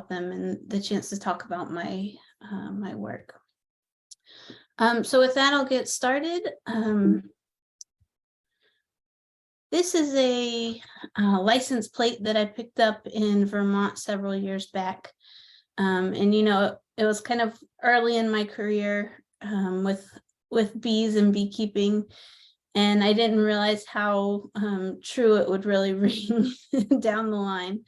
about them and the chance to talk about my my work. So with that, I'll get started. This is a license plate that I picked up in Vermont several years back. And, you know, it was kind of early in my career with bees and beekeeping. And I didn't realize how true it would really ring down the line.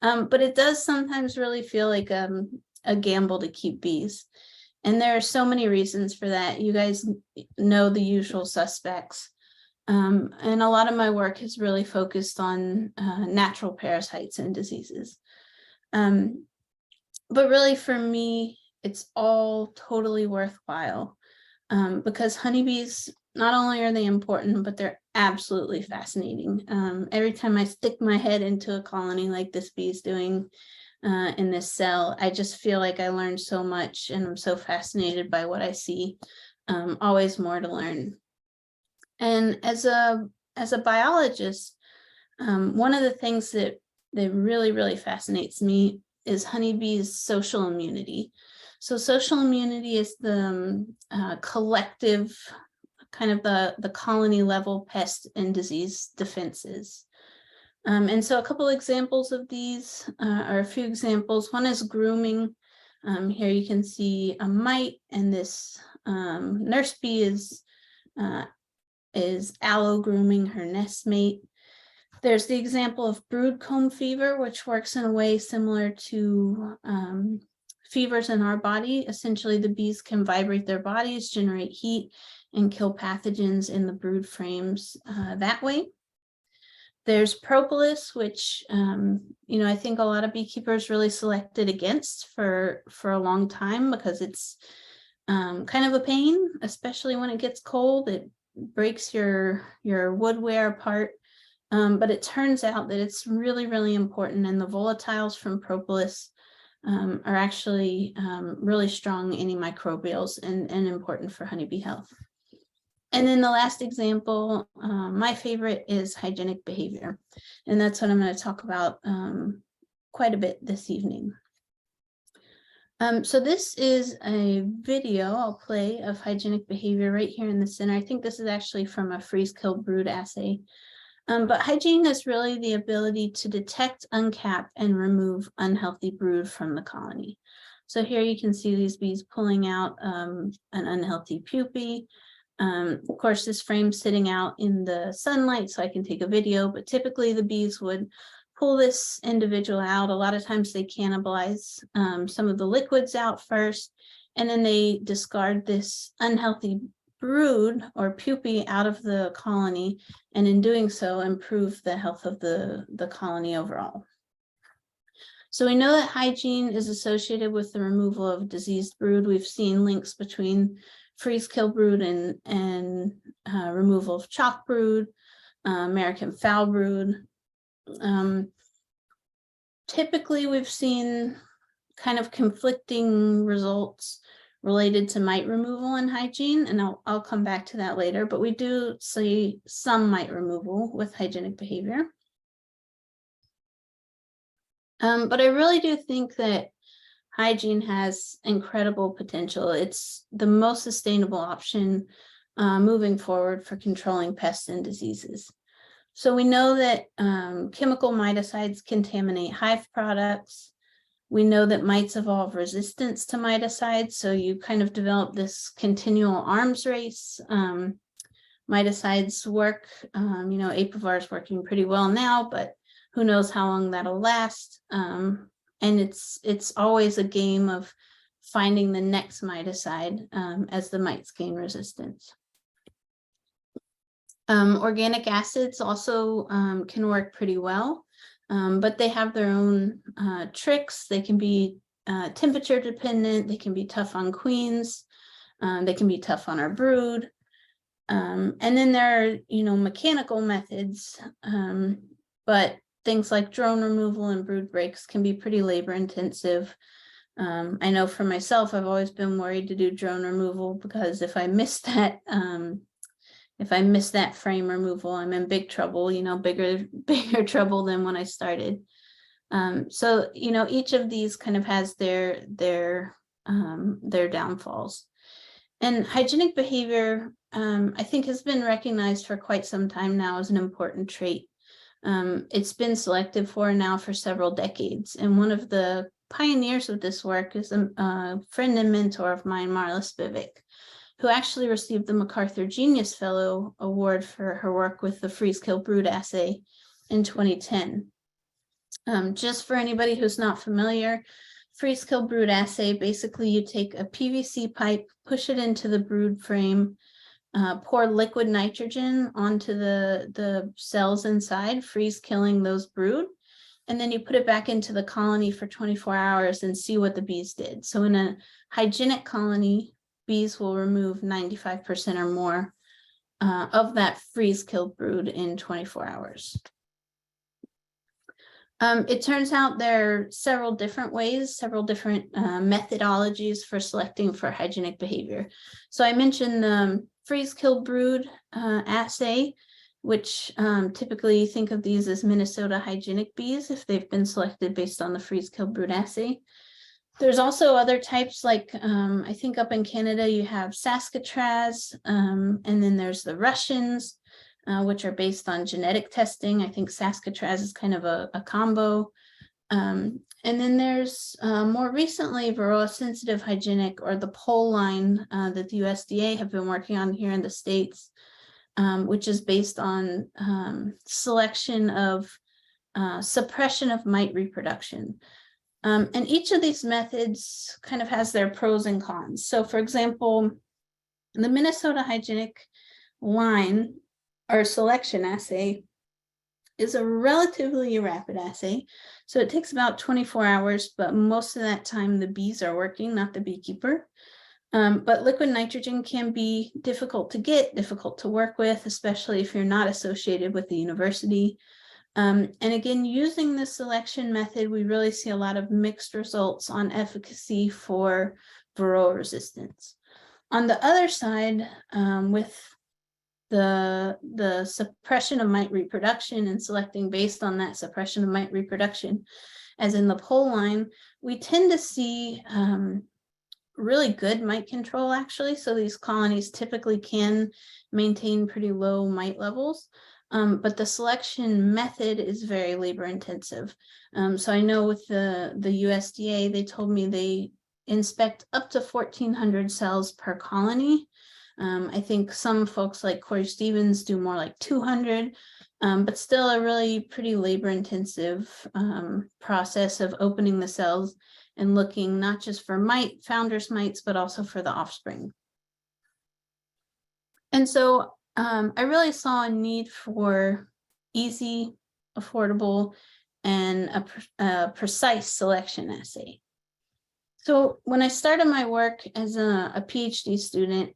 But it does sometimes really feel like a gamble to keep bees. And there are so many reasons for that. You guys know the usual suspects. And a lot of my work is really focused on natural parasites and diseases. But really for me, it's all totally worthwhile because honeybees, not only are they important, but they're absolutely fascinating. Every time I stick my head into a colony like this bee is doing in this cell, I just feel like I learned so much and I'm so fascinated by what I see. Always more to learn. And as a biologist, one of the things that really fascinates me is honeybees' social immunity. So social immunity is the collective, kind of the colony level pest and disease defenses. And so a couple examples of these are a few examples. One is grooming. Here you can see a mite, and this nurse bee is allo grooming her nestmate. There's the example of brood comb fever, which works in a way similar to fevers in our body. Essentially, the bees can vibrate their bodies, generate heat, and kill pathogens in the brood frames that way. There's propolis, which you know, I think a lot of beekeepers really selected against for a long time because it's kind of a pain, especially when it gets cold. It breaks your woodware apart. But it turns out that it's really important, and the volatiles from propolis are actually really strong antimicrobials and important for honeybee health. And then the last example, my favorite, is hygienic behavior. And that's what I'm going to talk about quite a bit this evening. So this is a video I'll play of hygienic behavior right here in the center. I think this is actually from a freeze-kill brood assay. But hygiene is really the ability to detect, uncap, and remove unhealthy brood from the colony. So here you can see these bees pulling out an unhealthy pupae. Of course, this frame's sitting out in the sunlight, so I can take a video, but typically the bees would pull this individual out. A lot of times they cannibalize some of the liquids out first, and then they discard this unhealthy brood or pupae out of the colony, and in doing so improve the health of the colony overall. So we know that hygiene is associated with the removal of diseased brood. We've seen links between freeze-kill brood and removal of chalk brood, American foul brood. Typically, we've seen kind of conflicting results related to mite removal and hygiene, and I'll come back to that later, but we do see some mite removal with hygienic behavior. But I really do think that hygiene has incredible potential. It's the most sustainable option moving forward for controlling pests and diseases. So we know that chemical miticides contaminate hive products. We know that mites evolve resistance to miticides, so you kind of develop this continual arms race. Miticides work, you know, Apivar is working pretty well now, but who knows how long that'll last. And it's always a game of finding the next miticide as the mites gain resistance. Organic acids also can work pretty well, but they have their own tricks. They can be temperature dependent. They can be tough on queens. They can be tough on our brood. And then there are, you know, mechanical methods, but things like drone removal and brood breaks can be pretty labor intensive. I know for myself, I've always been worried to do drone removal because if I miss that, frame removal, I'm in big trouble, you know, bigger trouble than when I started. So, you know, each of these kind of has their downfalls. And hygienic behavior, I think, has been recognized for quite some time now as an important trait. It's been selected for now for several decades. And one of the pioneers of this work is a friend and mentor of mine, Marla Spivak, who actually received the MacArthur Genius Fellow Award for her work with the freeze-kill brood assay in 2010. Just for anybody who's not familiar, freeze-kill brood assay, basically you take a PVC pipe, push it into the brood frame, pour liquid nitrogen onto the cells inside, freeze killing those brood, and then you put it back into the colony for 24 hours and see what the bees did. So in a hygienic colony, bees will remove 95% or more of that freeze-killed brood in 24 hours. It turns out there are several different ways, several different methodologies for selecting for hygienic behavior. So I mentioned the freeze-killed brood assay, which typically you think of these as Minnesota hygienic bees if they've been selected based on the freeze-killed brood assay. There's also other types like, I think up in Canada you have Saskatraz, and then there's the Russians, which are based on genetic testing. I think Saskatraz is kind of a combo. And then there's more recently Varroa sensitive hygienic, or the pole line that the USDA have been working on here in the States, which is based on selection of suppression of mite reproduction. And each of these methods kind of has their pros and cons. So for example, the Minnesota hygienic line or selection assay is a relatively rapid assay. So it takes about 24 hours, but most of that time the bees are working, not the beekeeper. But liquid nitrogen can be difficult to get, difficult to work with, especially if you're not associated with the university. And again, using the selection method, we really see a lot of mixed results on efficacy for Varroa resistance. On the other side, with the suppression of mite reproduction and selecting based on that suppression of mite reproduction, as in the pole line, we tend to see really good mite control actually. So these colonies typically can maintain pretty low mite levels. But the selection method is very labor intensive. So I know with the USDA, they told me they inspect up to 1,400 cells per colony. I think some folks like Corey Stevens do more like 200, but still a really pretty labor intensive process of opening the cells and looking not just for mite, founders mites, but also for the offspring. And so I really saw a need for easy, affordable, and a precise selection assay. So when I started my work as a PhD student,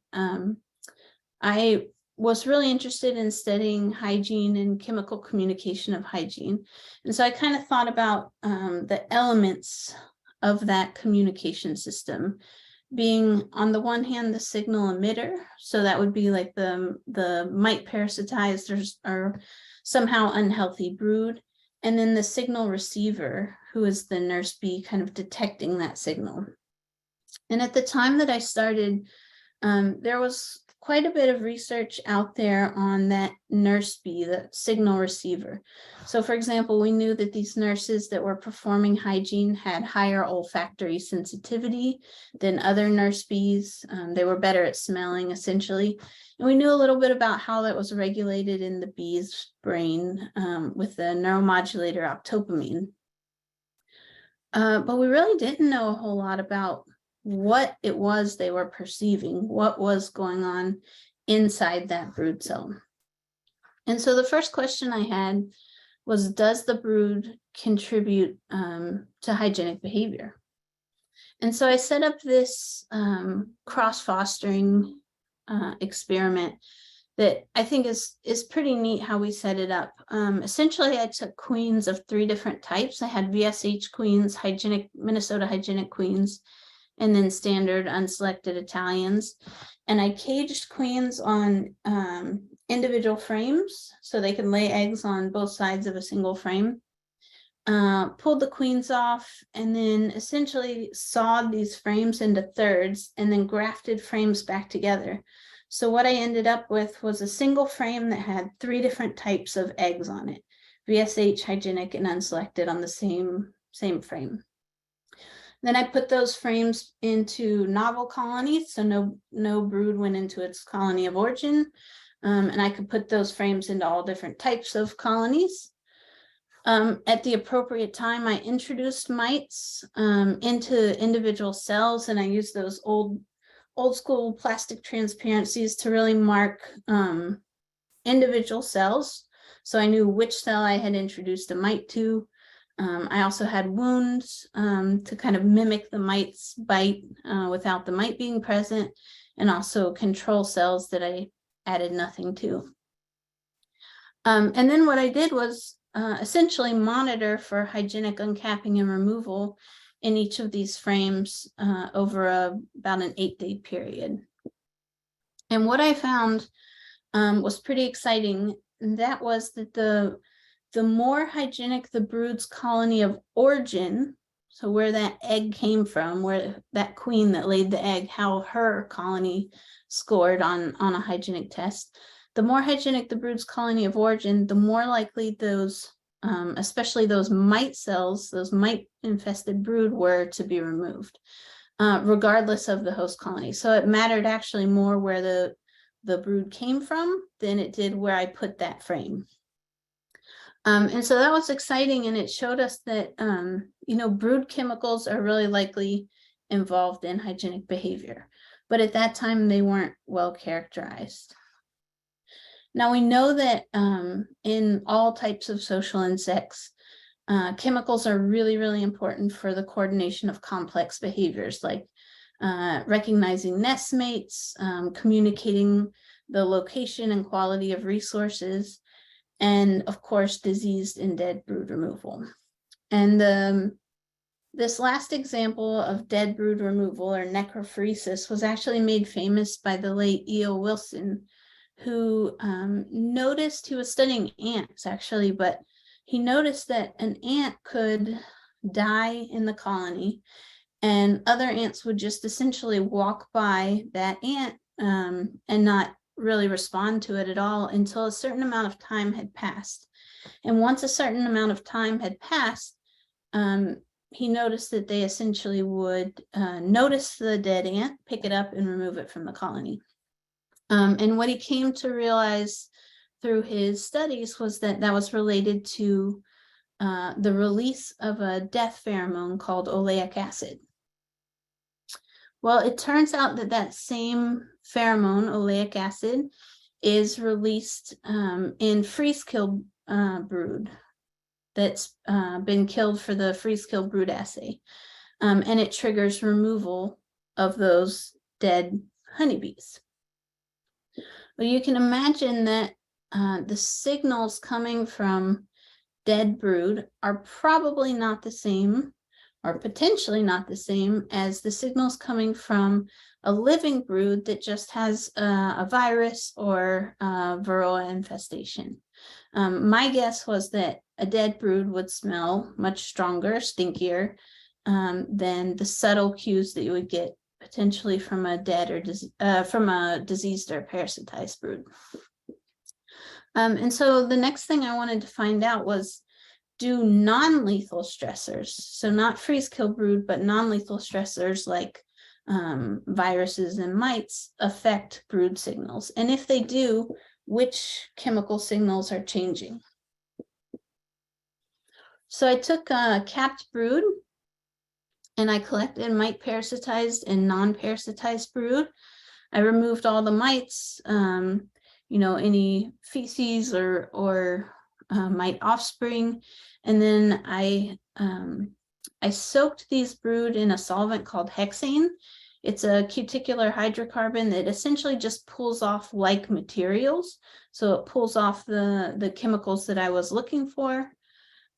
I was really interested in studying hygiene and chemical communication of hygiene. And so I kind of thought about the elements of that communication system being, on the one hand, the signal emitter. So that would be like the mite parasitized or somehow unhealthy brood. And then the signal receiver, who is the nurse bee kind of detecting that signal. And at the time that I started, there was quite a bit of research out there on that nurse bee, the signal receiver. So for example, we knew that these nurses that were performing hygiene had higher olfactory sensitivity than other nurse bees. They were better at smelling essentially. And we knew a little bit about how that was regulated in the bee's brain with the neuromodulator octopamine. But we really didn't know a whole lot about what it was they were perceiving, what was going on inside that brood cell. And so the first question I had was, does the brood contribute to hygienic behavior? And so I set up this cross-fostering experiment that I think is pretty neat how we set it up. Essentially, I took queens of 3 different types. I had VSH queens, Minnesota hygienic queens, and then standard unselected Italians. And I caged queens on individual frames so they can lay eggs on both sides of a single frame. pulled the queens off, and then essentially sawed these frames into thirds and then grafted frames back together. So what I ended up with was a single frame that had 3 different types of eggs on it: VSH, hygienic, and unselected on the same frame. Then I put those frames into novel colonies, so no brood went into its colony of origin, and I could put those frames into all different types of colonies. At the appropriate time, I introduced mites into individual cells, and I used those old school plastic transparencies to really mark individual cells. So I knew which cell I had introduced a mite to. I also had wounds to kind of mimic the mite's bite without the mite being present, and also control cells that I added nothing to. And then what I did was essentially monitor for hygienic uncapping and removal in each of these frames over about an 8-day period. And what I found was pretty exciting. And that was that the more hygienic the brood's colony of origin, so where that egg came from, where that queen that laid the egg, how her colony scored on a hygienic test, the more hygienic the brood's colony of origin, the more likely those, especially those mite cells, those mite-infested brood were to be removed, regardless of the host colony. So it mattered actually more where the brood came from than it did where I put that frame. And so that was exciting, and it showed us that, brood chemicals are really likely involved in hygienic behavior, but at that time they weren't well characterized. Now we know that in all types of social insects, chemicals are really, really important for the coordination of complex behaviors, like recognizing nest mates, communicating the location and quality of resources, and of course, diseased and dead brood removal. And this last example of dead brood removal, or necrophoresis, was actually made famous by the late E.O. Wilson, who noticed, he was studying ants actually, but he noticed that an ant could die in the colony and other ants would just essentially walk by that ant and not really respond to it at all until a certain amount of time had passed. And once a certain amount of time had passed, he noticed that they essentially would notice the dead ant, pick it up, and remove it from the colony. And what he came to realize through his studies was that that was related to the release of a death pheromone called oleic acid. Well, it turns out that that same pheromone, oleic acid, is released in freeze-killed brood that's been killed for the freeze-killed brood assay. And it triggers removal of those dead honeybees. Well, you can imagine that the signals coming from dead brood are probably not the same, or potentially not the same, as the signals coming from a living brood that just has a virus or varroa infestation. My guess was that a dead brood would smell much stronger, stinkier, than the subtle cues that you would get potentially from a dead or from a diseased or parasitized brood. And so the next thing I wanted to find out was, do non-lethal stressors, so not freeze-kill brood, but non-lethal stressors like viruses and mites, affect brood signals? And if they do, which chemical signals are changing? So I took a capped brood and I collected mite parasitized and non-parasitized brood. I removed all the mites, any feces or mite offspring, and then I soaked these brood in a solvent called hexane. It's a cuticular hydrocarbon that essentially just pulls off like materials, so it pulls off the chemicals that I was looking for.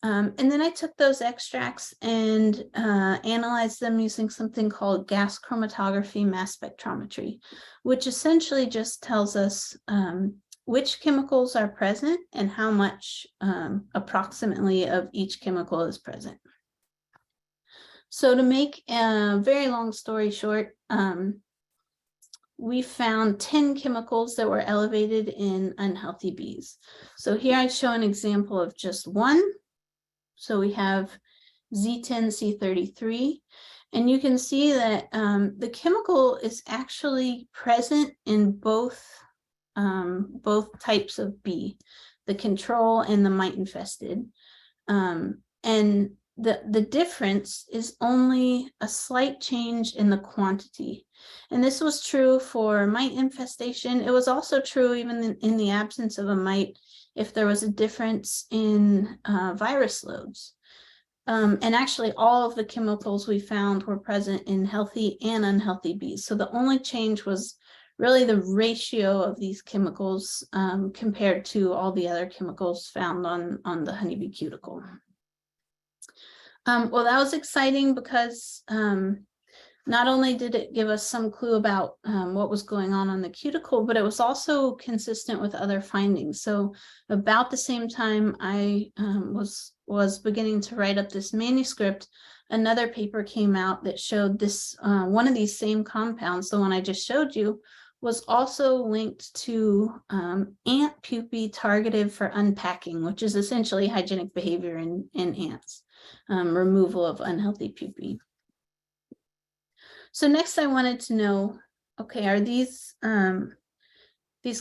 And then I took those extracts and analyzed them using something called gas chromatography mass spectrometry, which essentially just tells us which chemicals are present and how much approximately of each chemical is present. So to make a very long story short, we found 10 chemicals that were elevated in unhealthy bees. So here I show an example of just one. So we have Z10C33, and you can see that the chemical is actually present in both types of bee, the control and the mite infested. And the difference is only a slight change in the quantity. And this was true for mite infestation. It was also true even in the absence of a mite if there was a difference in virus loads. And actually all of the chemicals we found were present in healthy and unhealthy bees. So the only change was really the ratio of these chemicals compared to all the other chemicals found on the honeybee cuticle. Well, that was exciting because not only did it give us some clue about what was going on the cuticle, but it was also consistent with other findings. So about the same time I was beginning to write up this manuscript, another paper came out that showed this one of these same compounds, the one I just showed you, was also linked to ant pupae targeted for unpacking, which is essentially hygienic behavior in ants, removal of unhealthy pupae. So next I wanted to know, okay, are these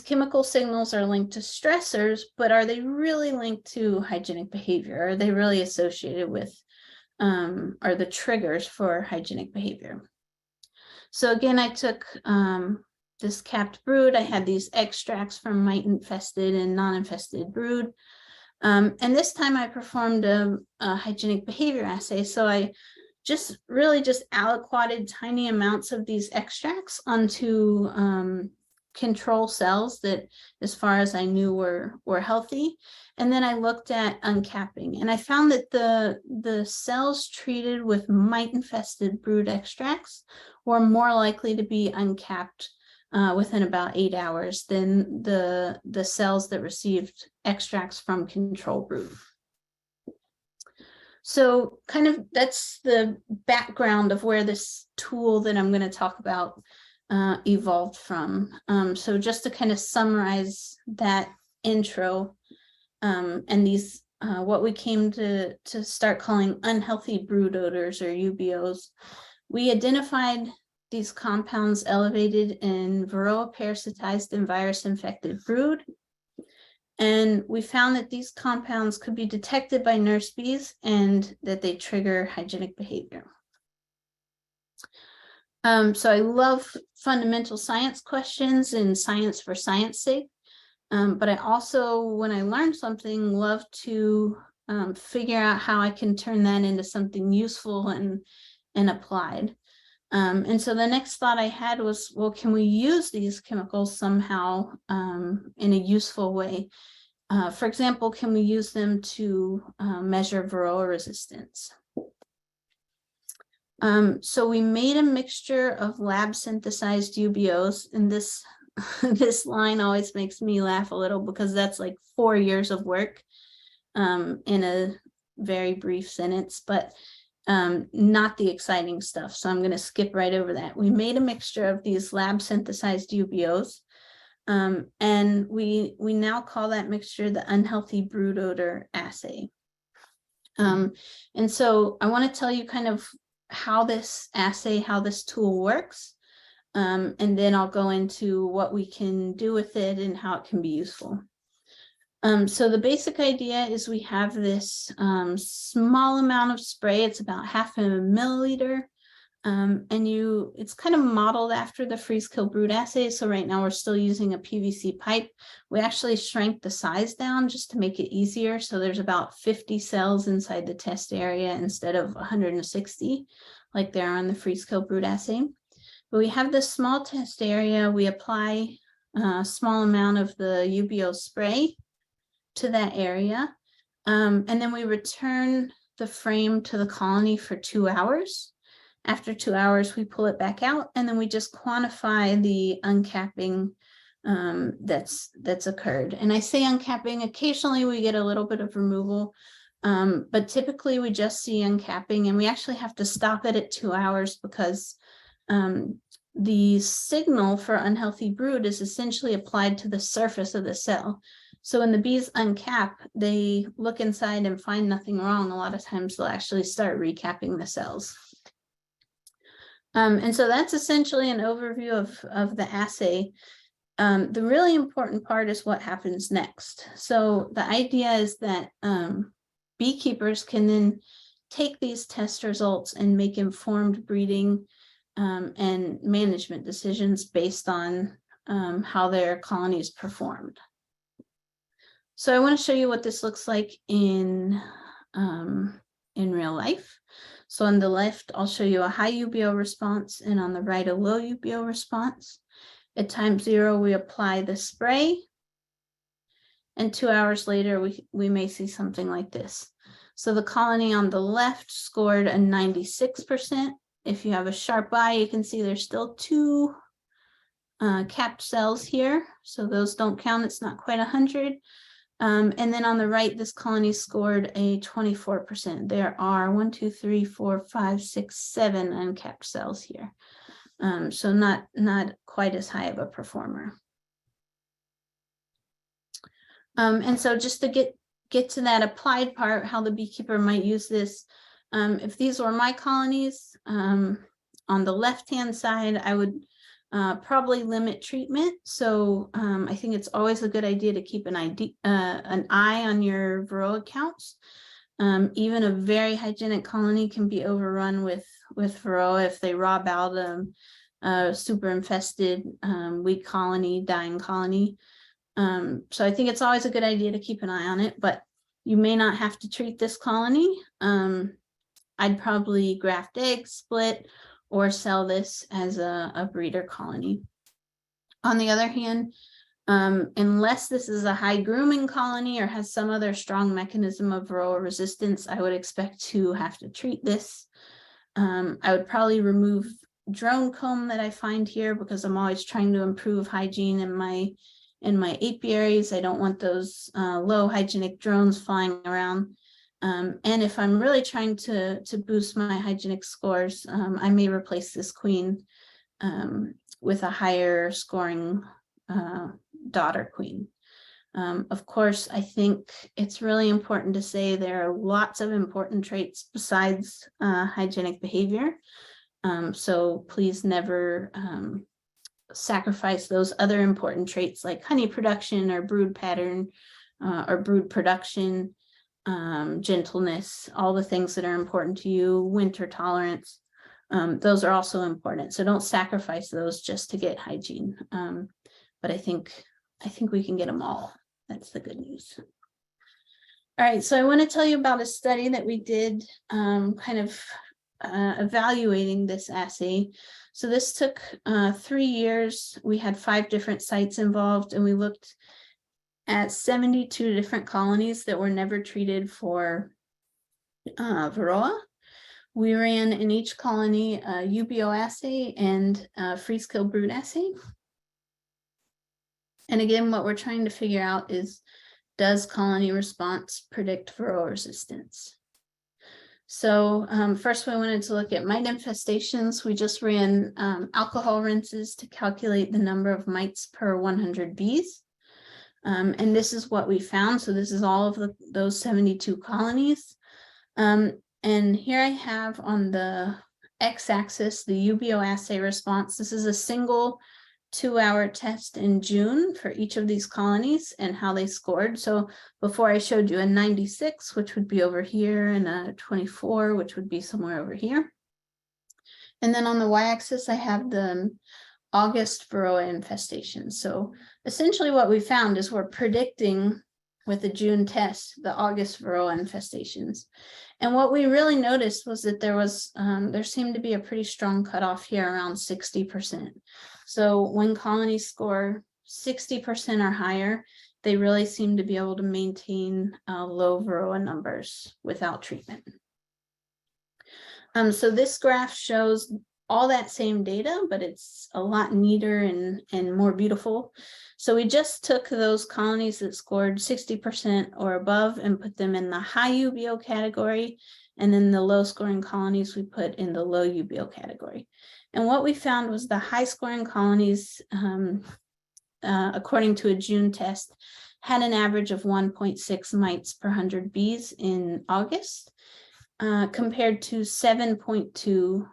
chemical signals are linked to stressors, but are they really linked to hygienic behavior? Are they really associated with, are the triggers for hygienic behavior? So again, I took this capped brood. I had these extracts from mite infested and non-infested brood. And this time I performed a hygienic behavior assay. So I just aliquoted tiny amounts of these extracts onto control cells that, as far as I knew, were healthy. And then I looked at uncapping, and I found that the cells treated with mite-infested brood extracts were more likely to be uncapped within about 8 hours than the cells that received extracts from control brood. So kind of that's the background of where this tool that I'm going to talk about evolved from. So just to kind of summarize that intro and these what we came to start calling unhealthy brood odors, or UBOs, we identified these compounds elevated in Varroa parasitized and virus infected brood. And we found that these compounds could be detected by nurse bees and that they trigger hygienic behavior. So I love fundamental science questions and science for science sake. But I also, when I learn something, love to figure out how I can turn that into something useful and applied. And so the next thought I had was, well, can we use these chemicals somehow in a useful way? For example, can we use them to measure Varroa resistance? So we made a mixture of lab synthesized UBOs, and this this line always makes me laugh a little because that's like 4 years of work in a very brief sentence, but not the exciting stuff. So I'm going to skip right over that. We made a mixture of these lab synthesized UBOs, and we now call that mixture the unhealthy brood odor assay. And so I want to tell you kind of how this assay, how this tool works, and then I'll go into what we can do with it and how it can be useful. So the basic idea is we have this small amount of spray. It's about 0.5 milliliter. And it's kind of modeled after the freeze kill brood assay. So right now we're still using a PVC pipe. We actually shrank the size down just to make it easier. So there's about 50 cells inside the test area instead of 160 like there are on the freeze kill brood assay. But we have this small test area. We apply a small amount of the UBO spray to that area. And then we return the frame to the colony for 2 hours. After 2 hours, we pull it back out, and then we just quantify the uncapping that's occurred. And I say uncapping, occasionally we get a little bit of removal, but typically we just see uncapping, and we actually have to stop it at 2 hours because the signal for unhealthy brood is essentially applied to the surface of the cell. So when the bees uncap, they look inside and find nothing wrong. A lot of times they'll actually start recapping the cells. And so that's essentially an overview of the assay. The really important part is what happens next. So the idea is that beekeepers can then take these test results and make informed breeding and management decisions based on how their colonies performed. So I want to show you what this looks like in real life. So on the left, I'll show you a high UBO response, and on the right, a low UBO response. At time 0, we apply the spray, and 2 hours later, we may see something like this. So the colony on the left scored a 96%. If you have a sharp eye, you can see there's still 2 capped cells here. So those don't count, it's not quite 100. And then on the right, this colony scored a 24%. There are 1, 2, 3, 4, 5, 6, 7 uncapped cells here. So not quite as high of a performer. And so just to get to that applied part, how the beekeeper might use this, if these were my colonies, on the left-hand side, I would probably limit treatment. So I think it's always a good idea to keep an eye on your Varroa counts. Even a very hygienic colony can be overrun with Varroa if they rob out a super infested weak colony, dying colony. So I think it's always a good idea to keep an eye on it, but you may not have to treat this colony. I'd probably graft eggs, split, or sell this as a breeder colony. On the other hand, unless this is a high grooming colony or has some other strong mechanism of Varroa resistance, I would expect to have to treat this. I would probably remove drone comb that I find here because I'm always trying to improve hygiene in my apiaries. I don't want those low hygienic drones flying around. And if I'm really trying to boost my hygienic scores, I may replace this queen with a higher scoring daughter queen. Of course, I think it's really important to say there are lots of important traits besides hygienic behavior. So please never sacrifice those other important traits like honey production or brood pattern or brood production, gentleness, all the things that are important to you, winter tolerance. Those are also important. So don't sacrifice those just to get hygiene. But I think we can get them all. That's the good news. All right, so I want to tell you about a study that we did evaluating this assay. So this took 3 years. We had 5 different sites involved, and we looked at 72 different colonies that were never treated for Varroa. We ran in each colony a UBO assay and a freeze kill brood assay. And again, what we're trying to figure out is, does colony response predict Varroa resistance? So first we wanted to look at mite infestations. We just ran alcohol rinses to calculate the number of mites per 100 bees. And this is what we found. So this is all of those 72 colonies. And here I have on the x-axis the UBO assay response. This is a single 2-hour test in June for each of these colonies and how they scored. So before I showed you a 96, which would be over here, and a 24, which would be somewhere over here. And then on the y-axis, I have the August Varroa infestation. So essentially what we found is we're predicting with the June test, the August Varroa infestations. And what we really noticed was that there seemed to be a pretty strong cutoff here around 60%. So when colonies score 60% or higher, they really seem to be able to maintain low Varroa numbers without treatment. So this graph shows all that same data, but it's a lot neater and more beautiful. So we just took those colonies that scored 60% or above and put them in the high UBO category. And then the low scoring colonies we put in the low UBO category. And what we found was the high scoring colonies, according to a June test, had an average of 1.6 mites per 100 bees in August, compared to 7.2%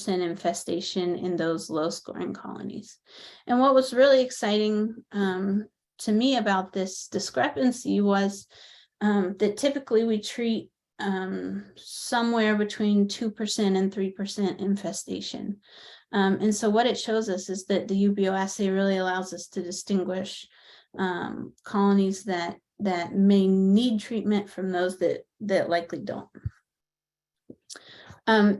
infestation in those low scoring colonies. And what was really exciting to me about this discrepancy was that typically we treat somewhere between 2% and 3% infestation. And so what it shows us is that the UBO assay really allows us to distinguish colonies that may need treatment from those that likely don't.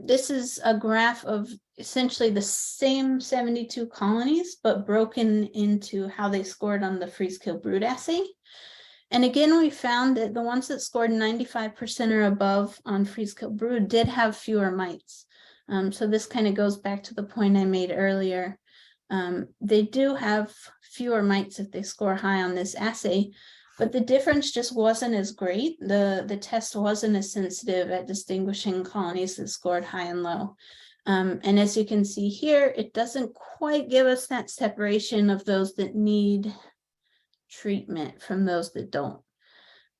This is a graph of essentially the same 72 colonies, but broken into how they scored on the freeze kill brood assay. And again, we found that the ones that scored 95% or above on freeze kill brood did have fewer mites. So this kind of goes back to the point I made earlier. They do have fewer mites if they score high on this assay, but the difference just wasn't as great. The test wasn't as sensitive at distinguishing colonies that scored high and low. And as you can see here, it doesn't quite give us that separation of those that need treatment from those that don't.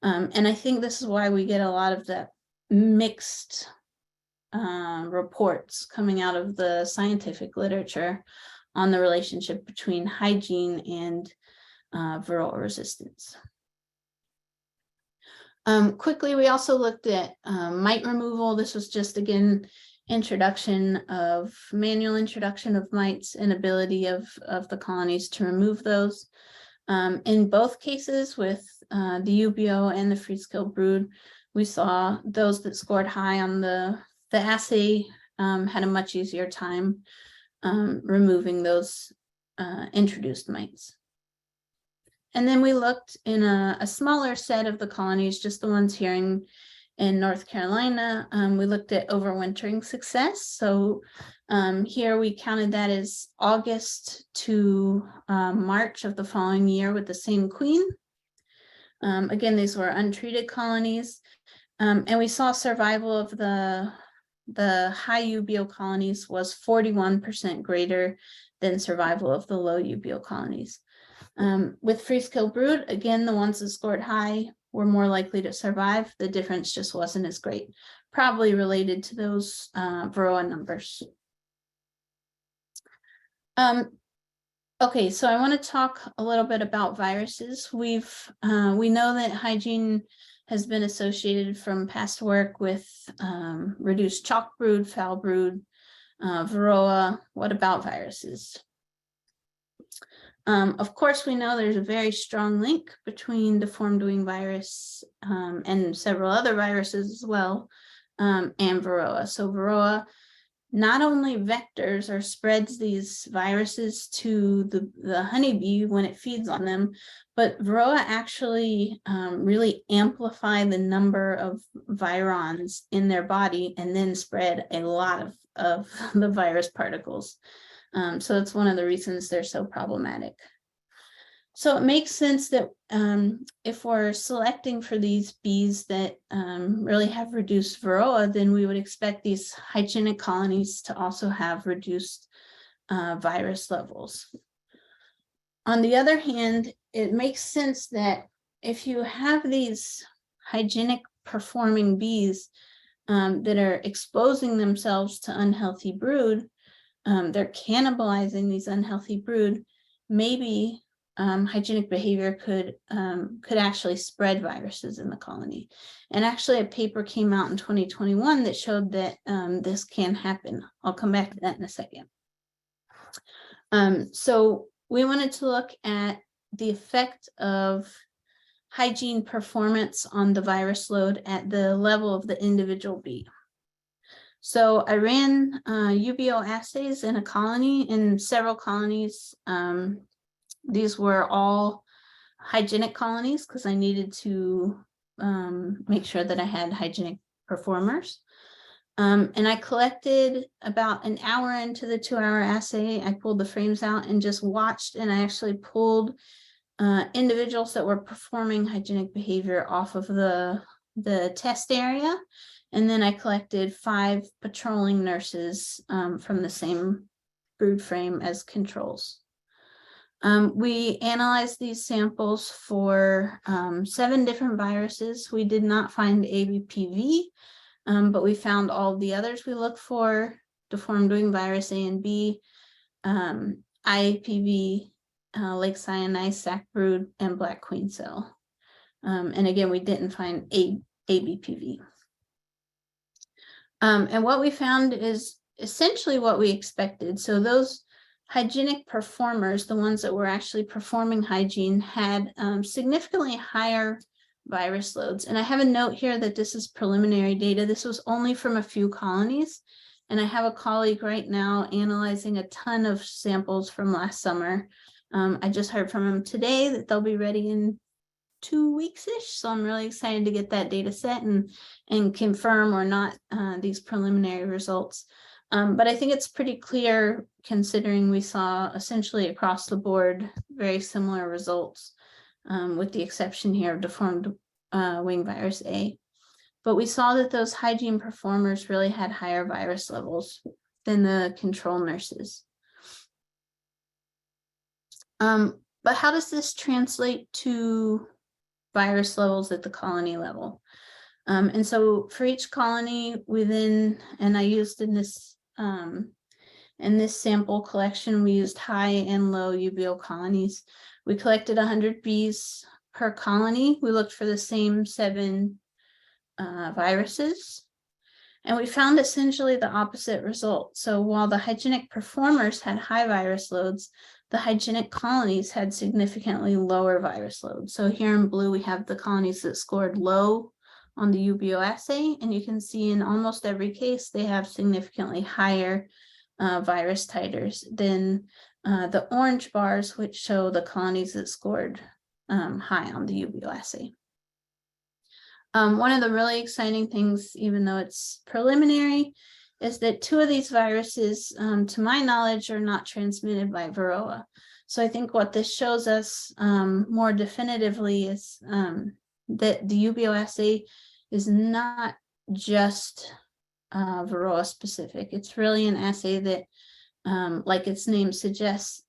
And I think this is why we get a lot of that mixed reports coming out of the scientific literature on the relationship between hygiene and varroa resistance. Quickly, we also looked at mite removal. This was just, again, manual introduction of mites and ability of the colonies to remove those. In both cases with the UBO and the freeze kill brood, we saw those that scored high on the assay had a much easier time removing those introduced mites. And then we looked in a smaller set of the colonies, just the ones here in North Carolina. We looked at overwintering success. So here we counted that as August to March of the following year with the same queen. Again, these were untreated colonies. And we saw survival of the high UBO colonies was 41% greater than survival of the low UBO colonies. With freeze kill brood, again, the ones that scored high were more likely to survive. The difference just wasn't as great, probably related to those varroa numbers. Okay, so I want to talk a little bit about viruses. We know that hygiene has been associated from past work with reduced chalk brood, foul brood, varroa. What about viruses? Of course, we know there's a very strong link between deformed wing virus and several other viruses as well, and varroa. So varroa not only vectors or spreads these viruses to the honeybee when it feeds on them, but varroa actually really amplify the number of virons in their body and then spread a lot of the virus particles. So it's one of the reasons they're so problematic. So it makes sense that if we're selecting for these bees that really have reduced varroa, then we would expect these hygienic colonies to also have reduced virus levels. On the other hand, it makes sense that if you have these hygienic performing bees that are exposing themselves to unhealthy brood, they're cannibalizing these unhealthy brood, maybe hygienic behavior could actually spread viruses in the colony. And actually a paper came out in 2021 that showed that this can happen. I'll come back to that in a second. So we wanted to look at the effect of hygiene performance on the virus load at the level of the individual bee. So I ran UBO assays in several colonies. These were all hygienic colonies because I needed to make sure that I had hygienic performers. And I collected about an hour into the 2-hour assay. I pulled the frames out and just watched, and I actually pulled individuals that were performing hygienic behavior off of the test area. And then I collected 5 patrolling nurses from the same brood frame as controls. We analyzed these samples for 7 different viruses. We did not find ABPV, but we found all the others we look for: deformed wing virus A and B, IAPV, Lake cyanide, sac brood, and black queen cell. And again, we didn't find ABPV. And what we found is essentially what we expected. So those hygienic performers, the ones that were actually performing hygiene, had significantly higher virus loads. And I have a note here that this is preliminary data. This was only from a few colonies. And I have a colleague right now analyzing a ton of samples from last summer. I just heard from him today that they'll be ready in 2 weeks-ish. So I'm really excited to get that data set and confirm or not these preliminary results. But I think it's pretty clear, considering we saw essentially across the board very similar results, with the exception here of deformed wing virus A. But we saw that those hygiene performers really had higher virus levels than the control nurses. But how does this translate to virus levels at the colony level? And so for each colony within, and I used in this sample collection, we used high and low UBO colonies. We collected 100 bees per colony. We looked for the same 7 viruses, and we found essentially the opposite result. So while the hygienic performers had high virus loads, the hygienic colonies had significantly lower virus loads. So here in blue, we have the colonies that scored low on the UBO assay, and you can see in almost every case, they have significantly higher virus titers than the orange bars, which show the colonies that scored high on the UBO assay. One of the really exciting things, even though it's preliminary, is that 2 of these viruses, to my knowledge, are not transmitted by Varroa. So I think what this shows us more definitively is that the UBO assay is not just Varroa specific. It's really an assay that, like its name suggests,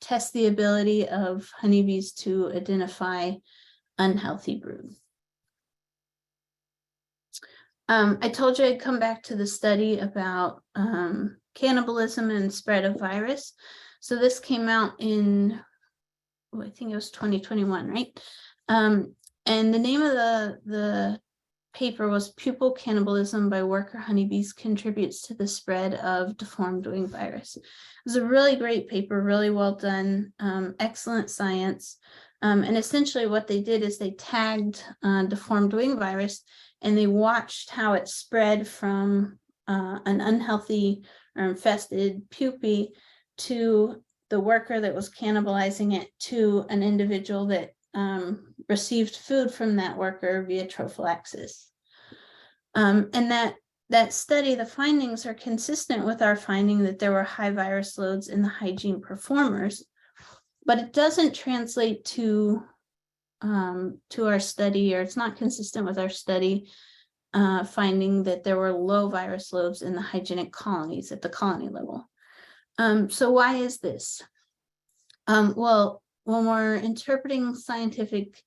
tests the ability of honeybees to identify unhealthy brood. I told you I'd come back to the study about cannibalism and spread of virus. So this came out in, I think it was 2021, right? And the name of the paper was Pupal Cannibalism by Worker Honeybees Contributes to the Spread of Deformed Wing Virus. It was a really great paper, really well done, excellent science. And essentially what they did is they tagged deformed wing virus, and they watched how it spread from an unhealthy or infested pupae to the worker that was cannibalizing it to an individual that received food from that worker via trophallaxis. And that study, the findings are consistent with our finding that there were high virus loads in the hygiene performers, but it doesn't translate to our study, or it's not consistent with our study finding that there were low virus loads in the hygienic colonies at the colony level. So why is this? Well, when we're interpreting scientific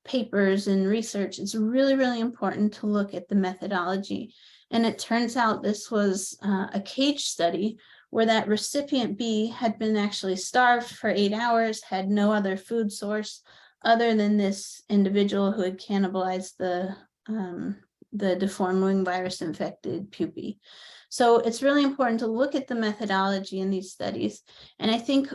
papers and research, it's really, really important to look at the methodology. And it turns out this was a cage study where that recipient bee had been actually starved for 8 hours, had no other food source other than this individual who had cannibalized the deformed wing virus infected pupae. So it's really important to look at the methodology in these studies. And I think,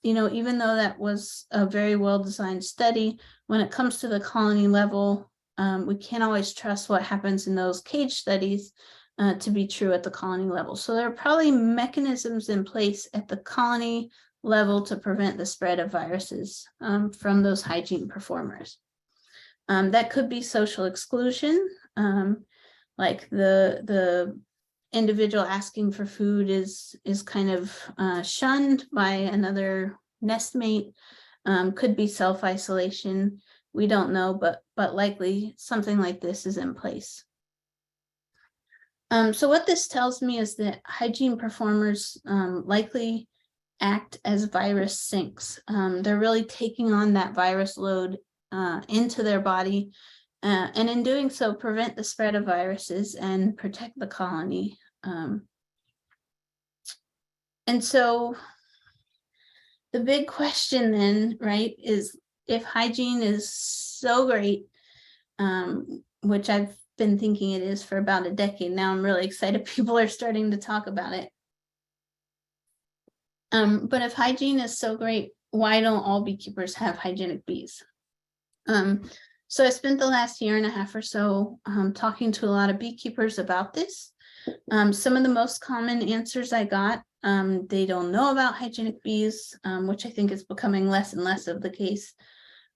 even though that was a very well-designed study, when it comes to the colony level, we can't always trust what happens in those cage studies to be true at the colony level. So there are probably mechanisms in place at the colony level to prevent the spread of viruses from those hygiene performers. That could be social exclusion. like the individual asking for food is kind of shunned by another nestmate. Could be self-isolation. We don't know, but likely something like this is in place. So what this tells me is that hygiene performers likely act as virus sinks. They're really taking on that virus load into their body, and in doing so, prevent the spread of viruses and protect the colony. And so the big question then, right, is if hygiene is so great, which I've been thinking it is for about a decade now, I'm really excited people are starting to talk about it. But if hygiene is so great, why don't all beekeepers have hygienic bees? So I spent the last year and a half or so talking to a lot of beekeepers about this. Some of the most common answers I got, they don't know about hygienic bees, which I think is becoming less and less of the case.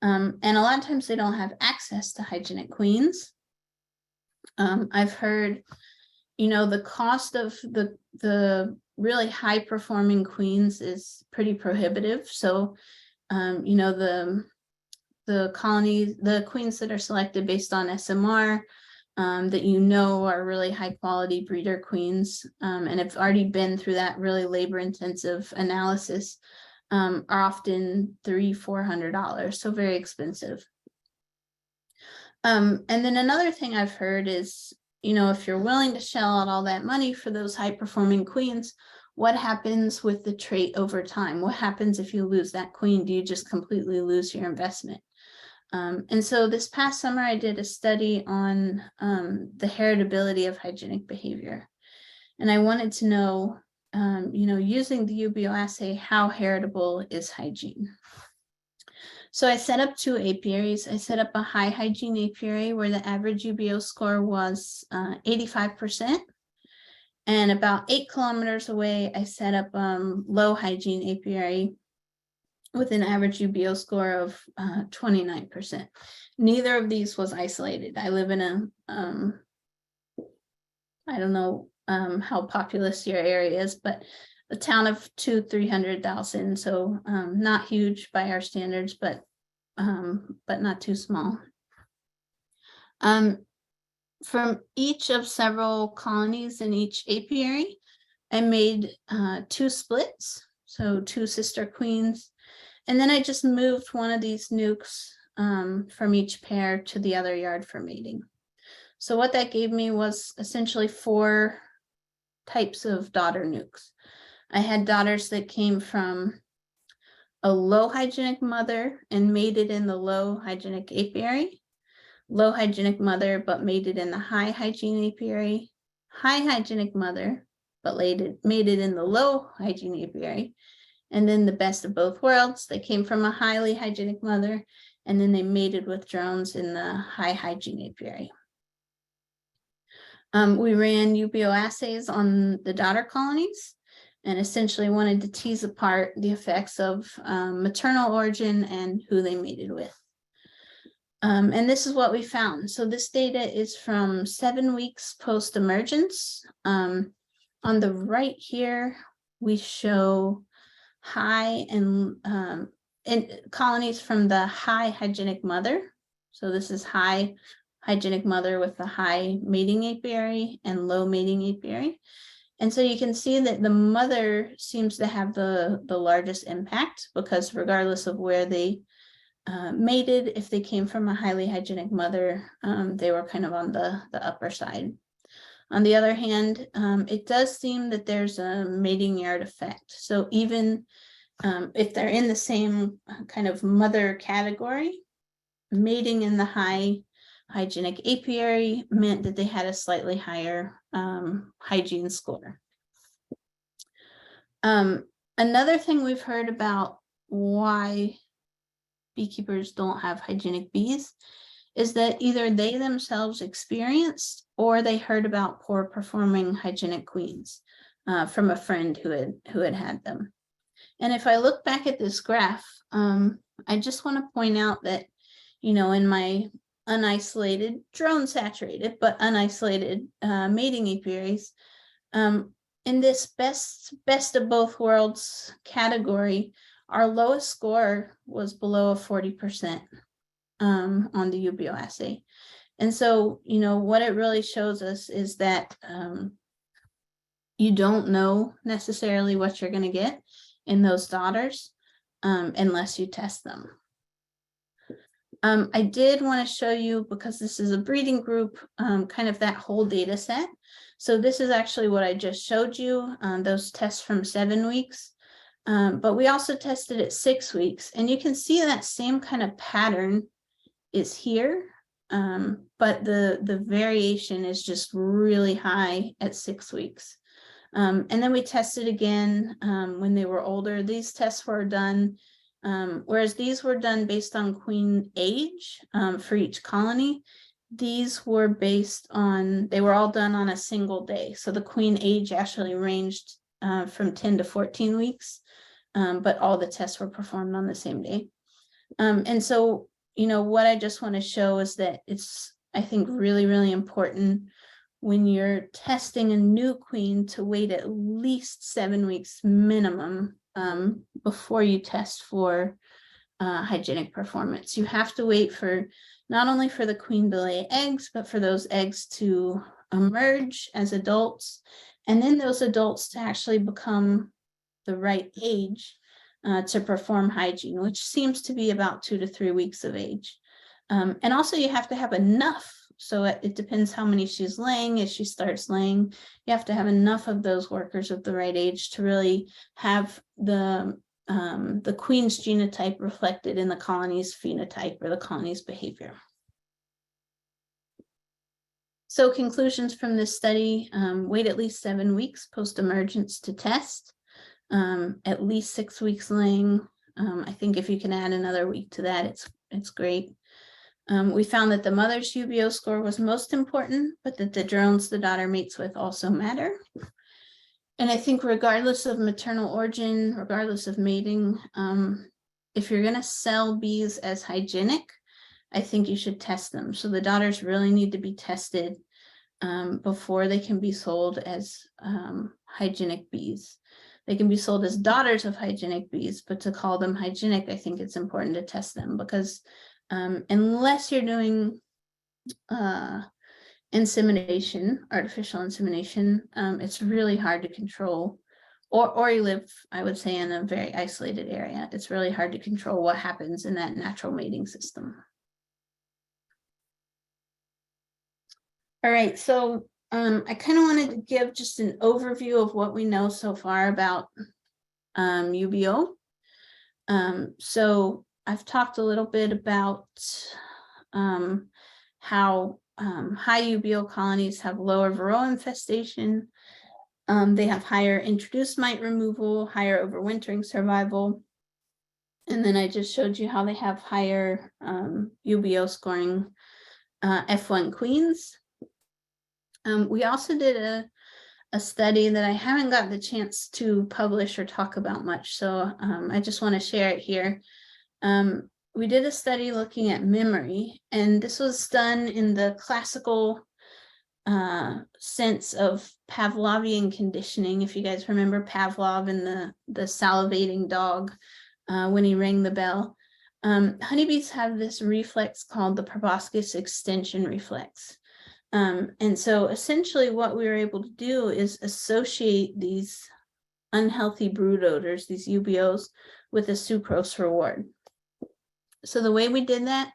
And a lot of times they don't have access to hygienic queens. I've heard, the cost of the really high performing queens is pretty prohibitive. So, the colonies, the queens that are selected based on SMR, that are really high quality breeder queens, and have already been through that really labor intensive analysis, are often $300-400, so very expensive. And then another thing I've heard is, if you're willing to shell out all that money for those high performing queens, what happens with the trait over time? What happens if you lose that queen? Do you just completely lose your investment? And so this past summer, I did a study on the heritability of hygienic behavior. And I wanted to know, using the UBO assay, how heritable is hygiene? So I set up 2 apiaries. I set up a high hygiene apiary where the average UBO score was 85%. And about 8 kilometers away, I set up low hygiene apiary with an average UBO score of 29%. Neither of these was isolated. I live in a, I don't know how populous your area is, but a town of 200,000-300,000, so not huge by our standards, but not too small. From each of several colonies in each apiary, I made 2 splits, so 2 sister queens, and then I just moved one of these nukes from each pair to the other yard for mating. So what that gave me was essentially 4 types of daughter nukes. I had daughters that came from a low hygienic mother and mated in the low hygienic apiary, low hygienic mother but mated in the high hygiene apiary, high hygienic mother but mated in the low hygiene apiary, and then the best of both worlds. They came from a highly hygienic mother and then they mated with drones in the high hygiene apiary. We ran UBO assays on the daughter colonies and essentially wanted to tease apart the effects of maternal origin and who they mated with. And this is what we found. So this data is from 7 weeks post-emergence. On the right here, we show high and colonies from the high hygienic mother. So this is high hygienic mother with the high mating apiary and low mating apiary. And so you can see that the mother seems to have the largest impact, because regardless of where they mated, if they came from a highly hygienic mother, they were kind of on the upper side. On the other hand, it does seem that there's a mating yard effect. So even if they're in the same kind of mother category, mating in the high hygienic apiary meant that they had a slightly higher hygiene score. Another thing we've heard about why beekeepers don't have hygienic bees is that either they themselves experienced or they heard about poor performing hygienic queens from a friend who had them. And if I look back at this graph, I just want to point out that, in my unisolated, drone saturated, but unisolated mating apiaries. In this best of both worlds category, our lowest score was below a 40% on the UBO assay. And so, you know, what it really shows us is that you don't know necessarily what you're going to get in those daughters unless you test them. I did want to show you, because this is a breeding group, kind of that whole data set. So this is actually what I just showed you, those tests from 7 weeks. But we also tested at 6 weeks, and you can see that same kind of pattern is here. But the variation is just really high at 6 weeks. And then we tested again when they were older. These tests were done, whereas these were done based on queen age for each colony. These were based on, they were all done on a single day. So the queen age actually ranged from 10 to 14 weeks, but all the tests were performed on the same day. And so, you know, what I just want to show is that it's, I think, really, really important when you're testing a new queen to wait at least 7 weeks minimum before you test for hygienic performance. You have to wait for not only for the queen to lay eggs, but for those eggs to emerge as adults, and then those adults to actually become the right age to perform hygiene, which seems to be about 2 to 3 weeks of age. And also you have to have enough. So it depends how many she's laying. As she starts laying, you have to have enough of those workers of the right age to really have the queen's genotype reflected in the colony's phenotype or the colony's behavior. So conclusions from this study: wait at least 7 weeks post-emergence to test, at least 6 weeks laying. I think if you can add another week to that, it's great. We found that the mother's UBO score was most important, but that the drones the daughter mates with also matter. And I think regardless of maternal origin, regardless of mating, if you're going to sell bees as hygienic, I think you should test them. So the daughters really need to be tested before they can be sold as hygienic bees. They can be sold as daughters of hygienic bees, but to call them hygienic, I think it's important to test them, because unless you're doing insemination, artificial insemination, it's really hard to control, or you live, I would say, in a very isolated area. It's really hard to control what happens in that natural mating system. All right, so I kind of wanted to give just an overview of what we know so far about UBO. So I've talked a little bit about how high UBO colonies have lower varroa infestation. They have higher introduced mite removal, higher overwintering survival. And then I just showed you how they have higher UBO scoring F1 queens. We also did a study that I haven't got the chance to publish or talk about much, so I just want to share it here. We did a study looking at memory, and this was done in the classical sense of Pavlovian conditioning. If you guys remember Pavlov and the salivating dog when he rang the bell. Honeybees have this reflex called the proboscis extension reflex. And so essentially what we were able to do is associate these unhealthy brood odors, these UBOs, with a sucrose reward. So the way we did that,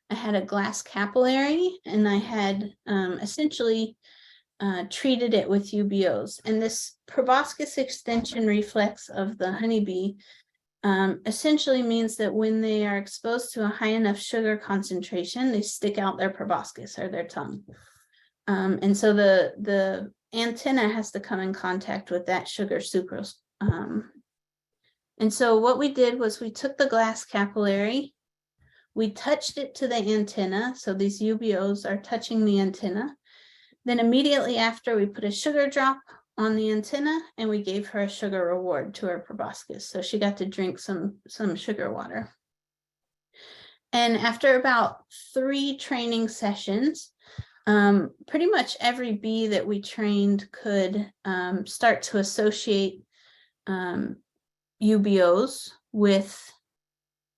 I had a glass capillary, and I had essentially treated it with UBOs. And this proboscis extension reflex of the honeybee essentially means that when they are exposed to a high enough sugar concentration, they stick out their proboscis, or their tongue. And so the antenna has to come in contact with that sugar sucrose. And so what we did was we took the glass capillary, we touched it to the antenna. So these UBOs are touching the antenna. Then immediately after, we put a sugar drop on the antenna, and we gave her a sugar reward to her proboscis. So she got to drink some sugar water. And after about 3 training sessions, pretty much every bee that we trained could start to associate UBOs with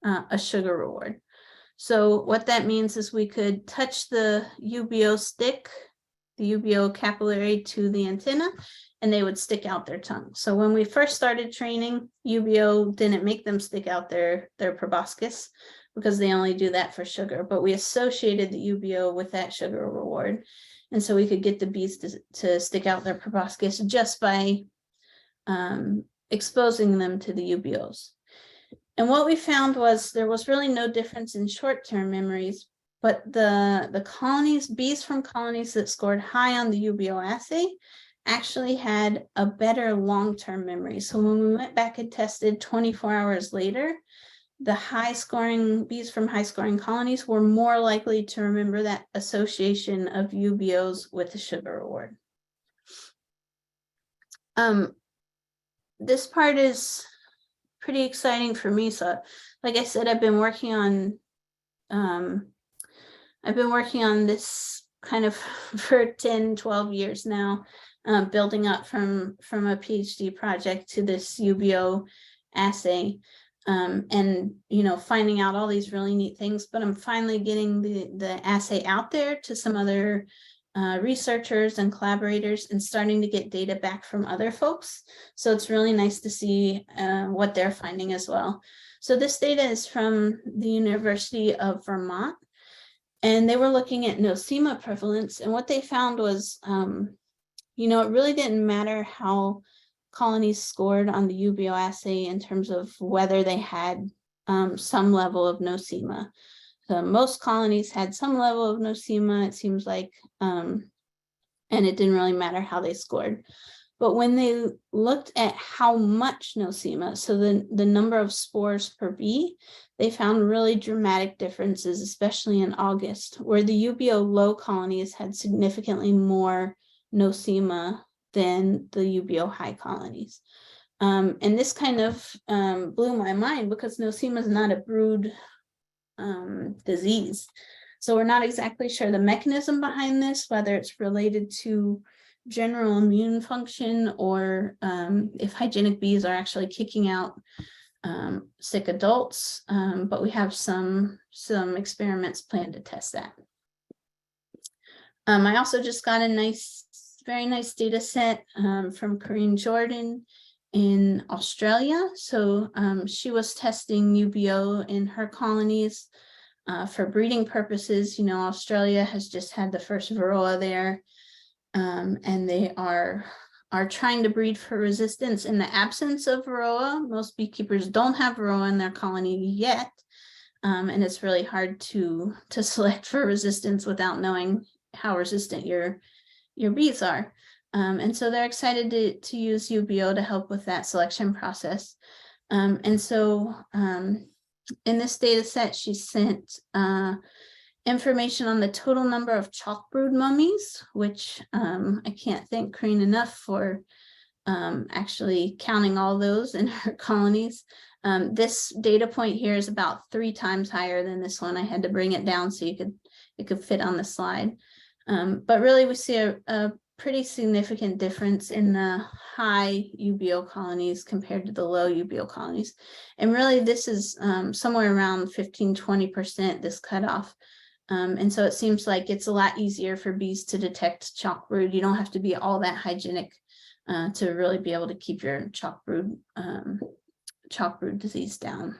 a sugar reward. So what that means is we could touch the UBO stick, the UBO capillary to the antenna, and they would stick out their tongue. So when we first started training, UBO didn't make them stick out their proboscis because they only do that for sugar, but we associated the UBO with that sugar reward. And so we could get the bees to stick out their proboscis just by exposing them to the UBOs. And what we found was there was really no difference in short-term memories, but the colonies, bees from colonies that scored high on the UBO assay actually had a better long-term memory. So when we went back and tested 24 hours later, the high-scoring bees from high-scoring colonies were more likely to remember that association of UBOs with the sugar reward. This part is pretty exciting for me. So like I said, I've been working on this kind of for 10, 12 years now, building up from a PhD project to this UBO assay, and finding out all these really neat things. But I'm finally getting the assay out there to some other researchers and collaborators and starting to get data back from other folks. So it's really nice to see what they're finding as well. So this data is from the University of Vermont, and they were looking at nosema prevalence. And what they found was, it really didn't matter how colonies scored on the UBO assay in terms of whether they had some level of nosema. So most colonies had some level of nosema, it seems like, and it didn't really matter how they scored. But when they looked at how much nosema, so the number of spores per bee, they found really dramatic differences, especially in August, where the UBO low colonies had significantly more nosema than the UBO high colonies. And this kind of blew my mind because nosema is not a brood disease. So we're not exactly sure the mechanism behind this, whether it's related to general immune function or if hygienic bees are actually kicking out sick adults, but we have some experiments planned to test that. I also just got a very nice data set from Corinne Jordan in Australia. So she was testing UBO in her colonies for breeding purposes. Australia has just had the first varroa there, and they are trying to breed for resistance in the absence of varroa. Most beekeepers don't have varroa in their colony yet, and it's really hard to select for resistance without knowing how resistant your bees are. And so they're excited to use UBO to help with that selection process. And so in this data set, she sent information on the total number of chalk brood mummies, which I can't thank Corinne enough for actually counting all those in her colonies. This data point here is about 3 times higher than this one. I had to bring it down so it could fit on the slide. But really we see a pretty significant difference in the high UBO colonies compared to the low UBO colonies. And really this is somewhere around 15–20%, this cutoff. And so it seems like it's a lot easier for bees to detect chalk brood. You don't have to be all that hygienic to really be able to keep your chalk brood disease down.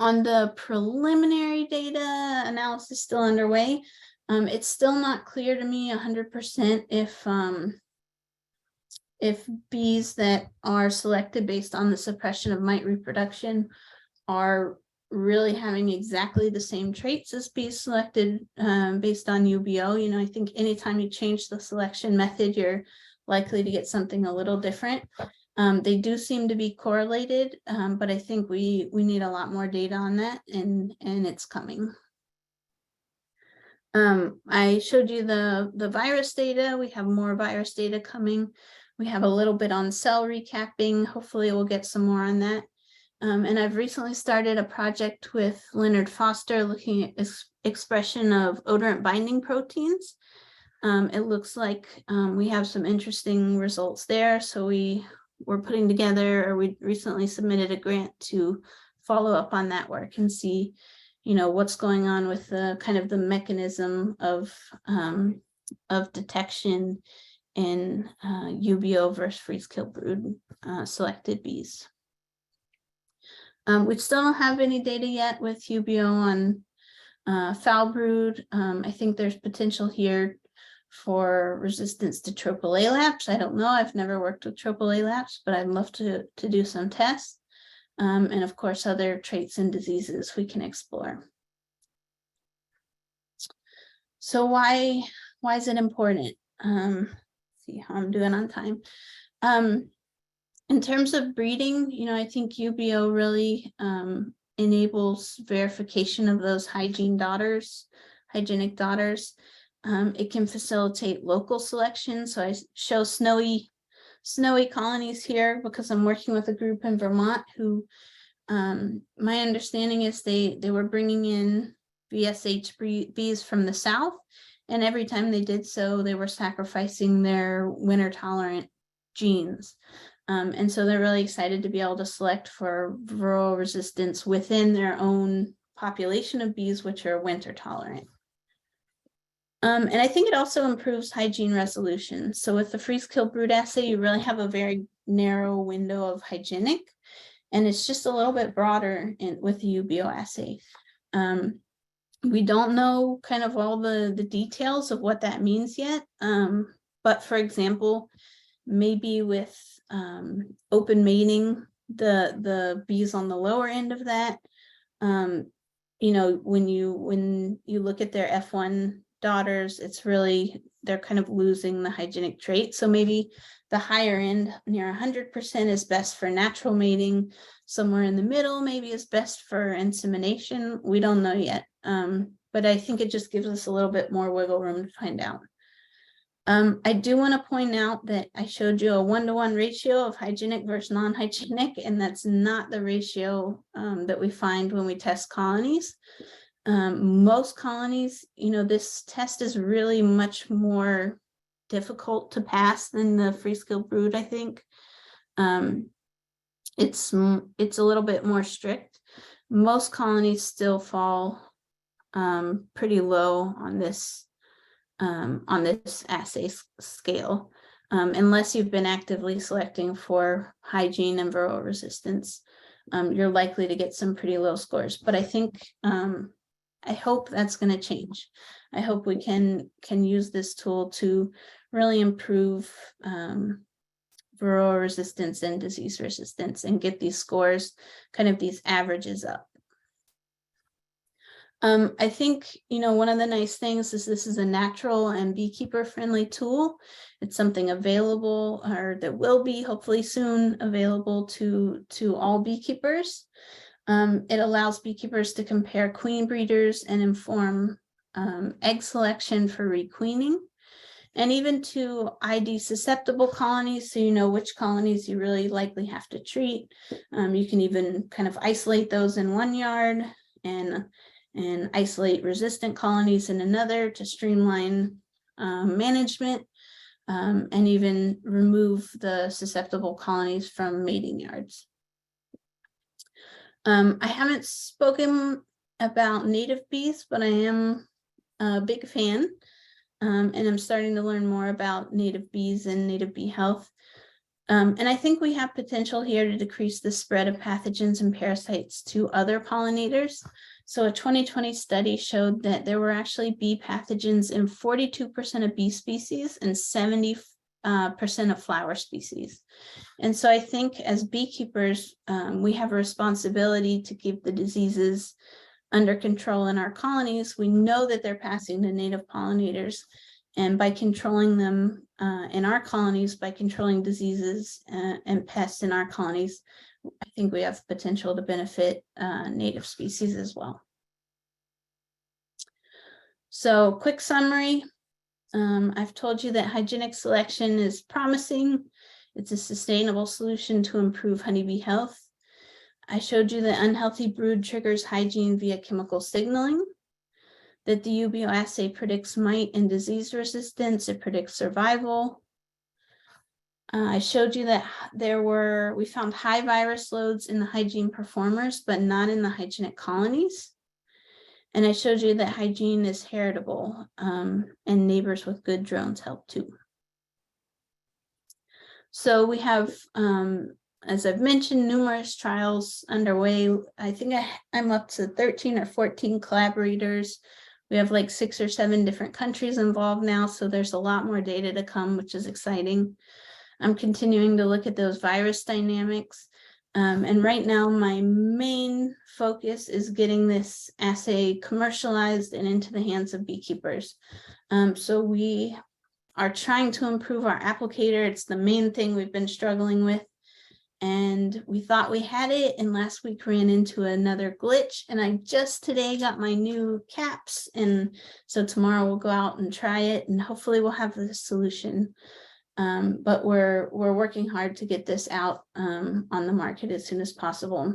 On the preliminary data analysis still underway, it's still not clear to me 100% if bees that are selected based on the suppression of mite reproduction are really having exactly the same traits as bees selected based on UBO. I think anytime you change the selection method, you're likely to get something a little different. They do seem to be correlated, but I think we need a lot more data on that, and it's coming. I showed you the virus data. We have more virus data coming. We have a little bit on cell recapping. Hopefully we'll get some more on that. And I've recently started a project with Leonard Foster looking at expression of odorant binding proteins. It looks like we have some interesting results there. So we're putting together, or we recently submitted a grant to follow up on that work and see, what's going on with the kind of the mechanism of detection in UBO versus freeze-kill brood selected bees. We still don't have any data yet with UBO on foul brood. I think there's potential here for resistance to tropolalaps. I don't know. I've never worked with tropolalaps, but I'd love to do some tests. And of course, other traits and diseases we can explore. So why is it important? See how I'm doing on time. In terms of breeding, I think UBO really enables verification of those hygienic daughters. It can facilitate local selection. So I show snowy colonies here because I'm working with a group in Vermont who, my understanding is they were bringing in VSH bees from the south, and every time they did so, they were sacrificing their winter tolerant genes. And so they're really excited to be able to select for varroa resistance within their own population of bees, which are winter tolerant. And I think it also improves hygiene resolution. So with the freeze-kill brood assay, you really have a very narrow window of hygienic, and it's just a little bit broader with the UBO assay. We don't know kind of all the details of what that means yet. But for example, maybe with open mating, the bees on the lower end of that, when you look at their F1 daughters, it's really, they're kind of losing the hygienic trait. So maybe the higher end, near 100%, is best for natural mating. Somewhere in the middle maybe is best for insemination. We don't know yet. But I think it just gives us a little bit more wiggle room to find out. I do want to point out that I showed you a 1-to-1 ratio of hygienic versus non-hygienic, and that's not the ratio that we find when we test colonies. Most colonies, this test is really much more difficult to pass than the freeze-kill brood, I think. It's a little bit more strict. Most colonies still fall pretty low on this assay scale, unless you've been actively selecting for hygiene and varroa resistance. You're likely to get some pretty low scores, but I think I hope that's going to change. I hope we can use this tool to really improve varroa resistance and disease resistance and get these scores, kind of these averages up. I think, one of the nice things is this is a natural and beekeeper friendly tool. It's something available, or that will be hopefully soon available to all beekeepers. It allows beekeepers to compare queen breeders and inform egg selection for requeening, and even to ID susceptible colonies, so you know which colonies you really likely have to treat. You can even kind of isolate those in one yard and isolate resistant colonies in another to streamline management, and even remove the susceptible colonies from mating yards. I haven't spoken about native bees, but I am a big fan, and I'm starting to learn more about native bees and native bee health. And I think we have potential here to decrease the spread of pathogens and parasites to other pollinators. So a 2020 study showed that there were actually bee pathogens in 42% of bee species and 70% of flower species. And so I think as beekeepers, we have a responsibility to keep the diseases under control in our colonies. We know that they're passing to native pollinators, and by controlling them in our colonies, by controlling diseases and pests in our colonies, I think we have potential to benefit native species as well. So quick summary. I've told you that hygienic selection is promising. It's a sustainable solution to improve honeybee health. I showed you that unhealthy brood triggers hygiene via chemical signaling, that the UBO assay predicts mite and disease resistance, it predicts survival. I showed you that we found high virus loads in the hygiene performers, but not in the hygienic colonies. And I showed you that hygiene is heritable, and neighbors with good drones help too. So we have, as I've mentioned, numerous trials underway. I think I'm up to 13 or 14 collaborators. We have like 6 or 7 different countries involved now, so there's a lot more data to come, which is exciting. I'm continuing to look at those virus dynamics. And right now, my main focus is getting this assay commercialized and into the hands of beekeepers. So we are trying to improve our applicator. It's the main thing we've been struggling with. And we thought we had it, and last week ran into another glitch, and I just today got my new caps, and so tomorrow we'll go out and try it, and hopefully we'll have the solution. But we're working hard to get this out on the market as soon as possible.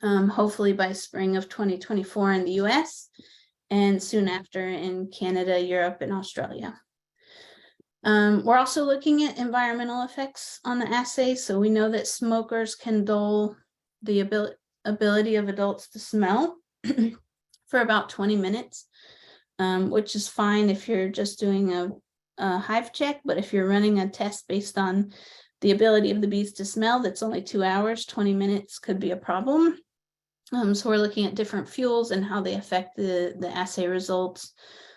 Hopefully by spring of 2024 in the US, and soon after in Canada, Europe, and Australia. We're also looking at environmental effects on the assay. So we know that smokers can dull the ability of adults to smell for about 20 minutes, which is fine if you're just doing a hive check. But if you're running a test based on the ability of the bees to smell, that's only 2 hours, 20 minutes could be a problem. So we're looking at different fuels and how they affect the assay results.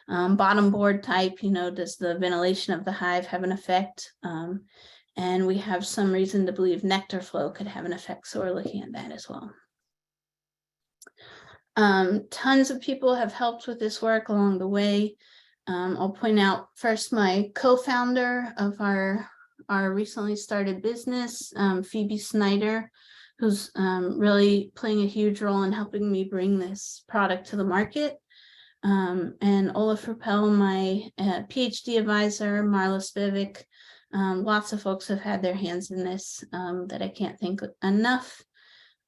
Bottom board type, does the ventilation of the hive have an effect? And we have some reason to believe nectar flow could have an effect, so we're looking at that as well. Tons of people have helped with this work along the way. I'll point out first my co-founder of our recently started business, Phoebe Snyder, who's really playing a huge role in helping me bring this product to the market. And Olaf Rappel, my PhD advisor, Marla Spivak. Lots of folks have had their hands in this that I can't thank enough.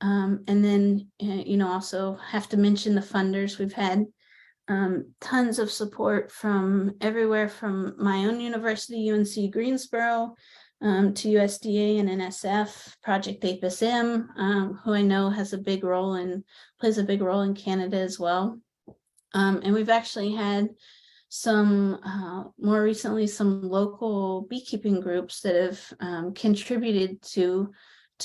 And then, also have to mention the funders. We've had tons of support from everywhere, from my own university, UNC Greensboro, to USDA and NSF, Project Apis M, who I know has a big role and plays a big role in Canada as well. And we've actually had some, more recently, some local beekeeping groups that have contributed to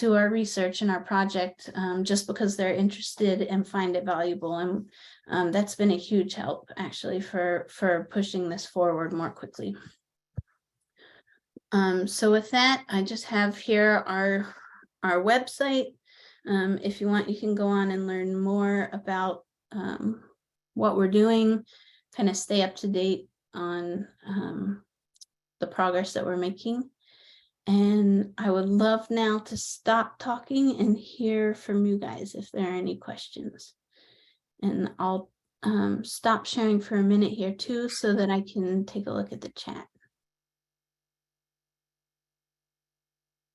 our research and our project, just because they're interested and find it valuable. And that's been a huge help, actually, for pushing this forward more quickly. So with that, I just have here our website. If you want, you can go on and learn more about what we're doing, kind of stay up to date on the progress that we're making. And I would love now to stop talking and hear from you guys if there are any questions. And I'll stop sharing for a minute here too, so that I can take a look at the chat.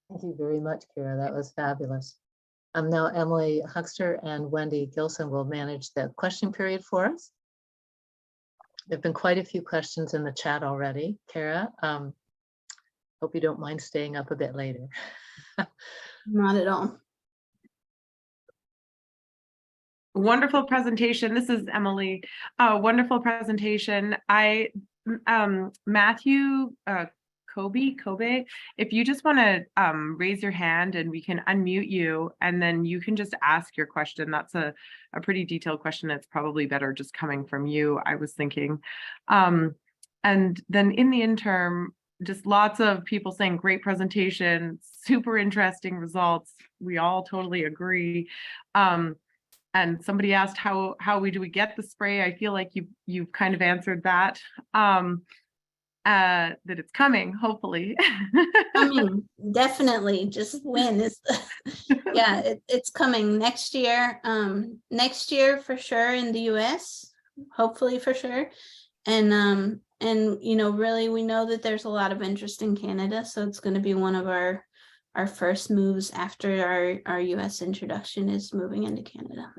Thank you very much, Kaira. That was fabulous. Now Emily Huckster and Wendy Gilson will manage the question period for us. There have been quite a few questions in the chat already. Kaira, hope you don't mind staying up a bit later. Not at all. Wonderful presentation. This is Emily. Wonderful presentation. Matthew Kobe, if you just want to raise your hand and we can unmute you, and then you can just ask your question. That's a pretty detailed question. It's probably better just coming from you, I was thinking. And then in the interim, just lots of people saying great presentation, super interesting results. We all totally agree. And somebody asked how do we get the spray? I feel like you've kind of answered that. That it's coming, hopefully. Definitely. Just when is yeah, it's coming next year. Next year for sure in the US, hopefully for sure. And really we know that there's a lot of interest in Canada, so it's going to be one of our our first moves after our US introduction is moving into Canada.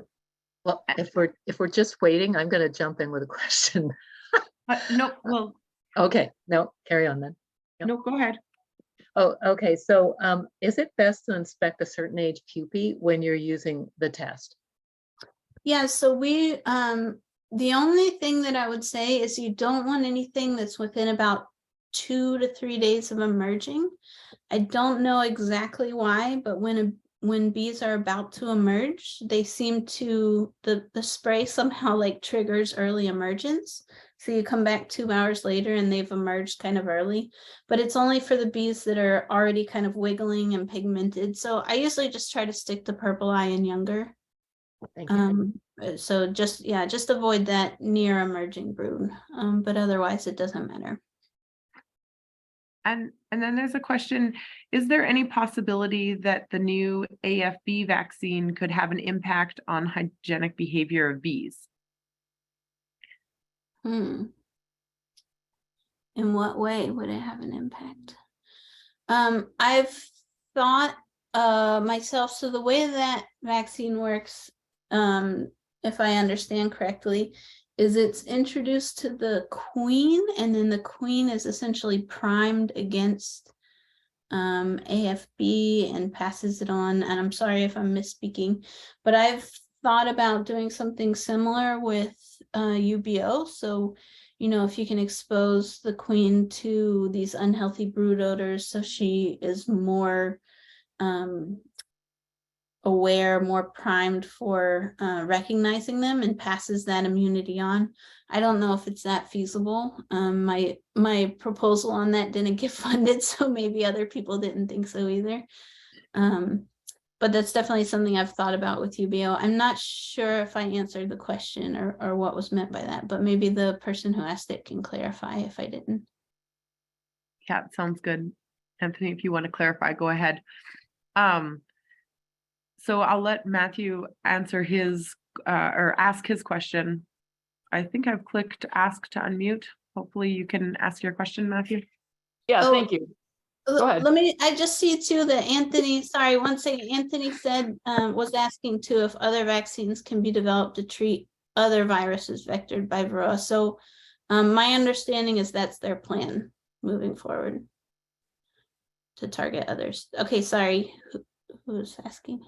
Well, if we're just waiting, I'm going to jump in with a question. No, well, Okay, no, carry on then. Yep. no, go ahead. Oh, okay. So is it best to inspect a certain age pupae when you're using the test? Yeah, so we the only thing that I would say is you don't want anything that's within about 2 to 3 days of emerging. I don't know exactly why, but when bees are about to emerge, they seem to the spray somehow like triggers early emergence. So you come back 2 hours later and they've emerged kind of early, but it's only for the bees that are already kind of wiggling and pigmented. So I usually just try to stick to purple eye and younger. Thank you. So just avoid that near emerging brood. But otherwise it doesn't matter. And then there's a question, is there any possibility that the new AFB vaccine could have an impact on hygienic behavior of bees? In what way would it have an impact? I've thought myself, so the way that vaccine works, if I understand correctly, is it's introduced to the queen, and then the queen is essentially primed against AFB and passes it on. And I'm sorry if I'm misspeaking, but I've thought about doing something similar with UBO. So, you know, if you can expose the queen to these unhealthy brood odors, so she is more aware, more primed for recognizing them and passes that immunity on. I don't know if it's that feasible. My proposal on that didn't get funded, so maybe other people didn't think so either. But that's definitely something I've thought about with UBO. I'm not sure if I answered the question or what was meant by that, but maybe the person who asked it can clarify if I didn't. Yeah, sounds good. Anthony, if you want to clarify, go ahead. So I'll let Matthew answer his or ask his question. I think I've clicked ask to unmute. Hopefully you can ask your question, Matthew. Yeah, Oh, thank you. Go ahead. I just see too that Anthony, sorry, one second. Anthony said, was asking too if other vaccines can be developed to treat other viruses vectored by Varroa. So my understanding is that's their plan moving forward to target others. Okay, sorry, who was asking?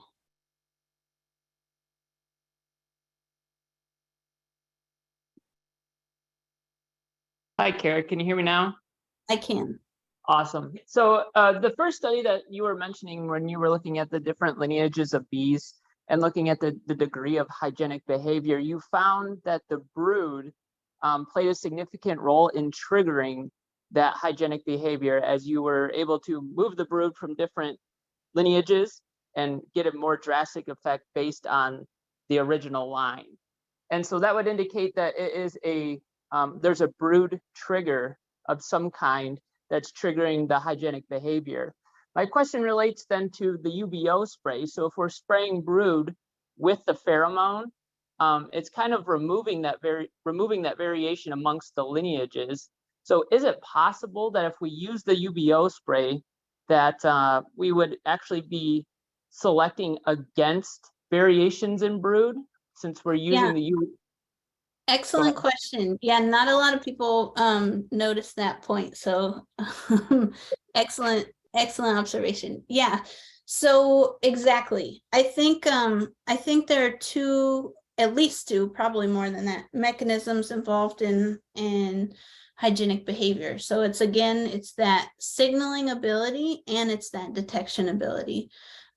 Hi, Kaira. Can you hear me now? I can. Awesome. So the first study that you were mentioning when you were looking at the different lineages of bees and looking at the degree of hygienic behavior, you found that the brood played a significant role in triggering that hygienic behavior as you were able to move the brood from different lineages and get a more drastic effect based on the original line. And so that would indicate that it is there's a brood trigger of some kind that's triggering the hygienic behavior. My question relates then to the UBO spray. So if we're spraying brood with the pheromone, it's kind of removing that variation amongst the lineages. So is it possible that if we use the UBO spray, that we would actually be selecting against variations in brood since we're using the Excellent question. Yeah, not a lot of people notice that point. So excellent observation. Yeah. So exactly. I think there are two, at least two, probably more than that, mechanisms involved in hygienic behavior. So it's that signaling ability and it's that detection ability.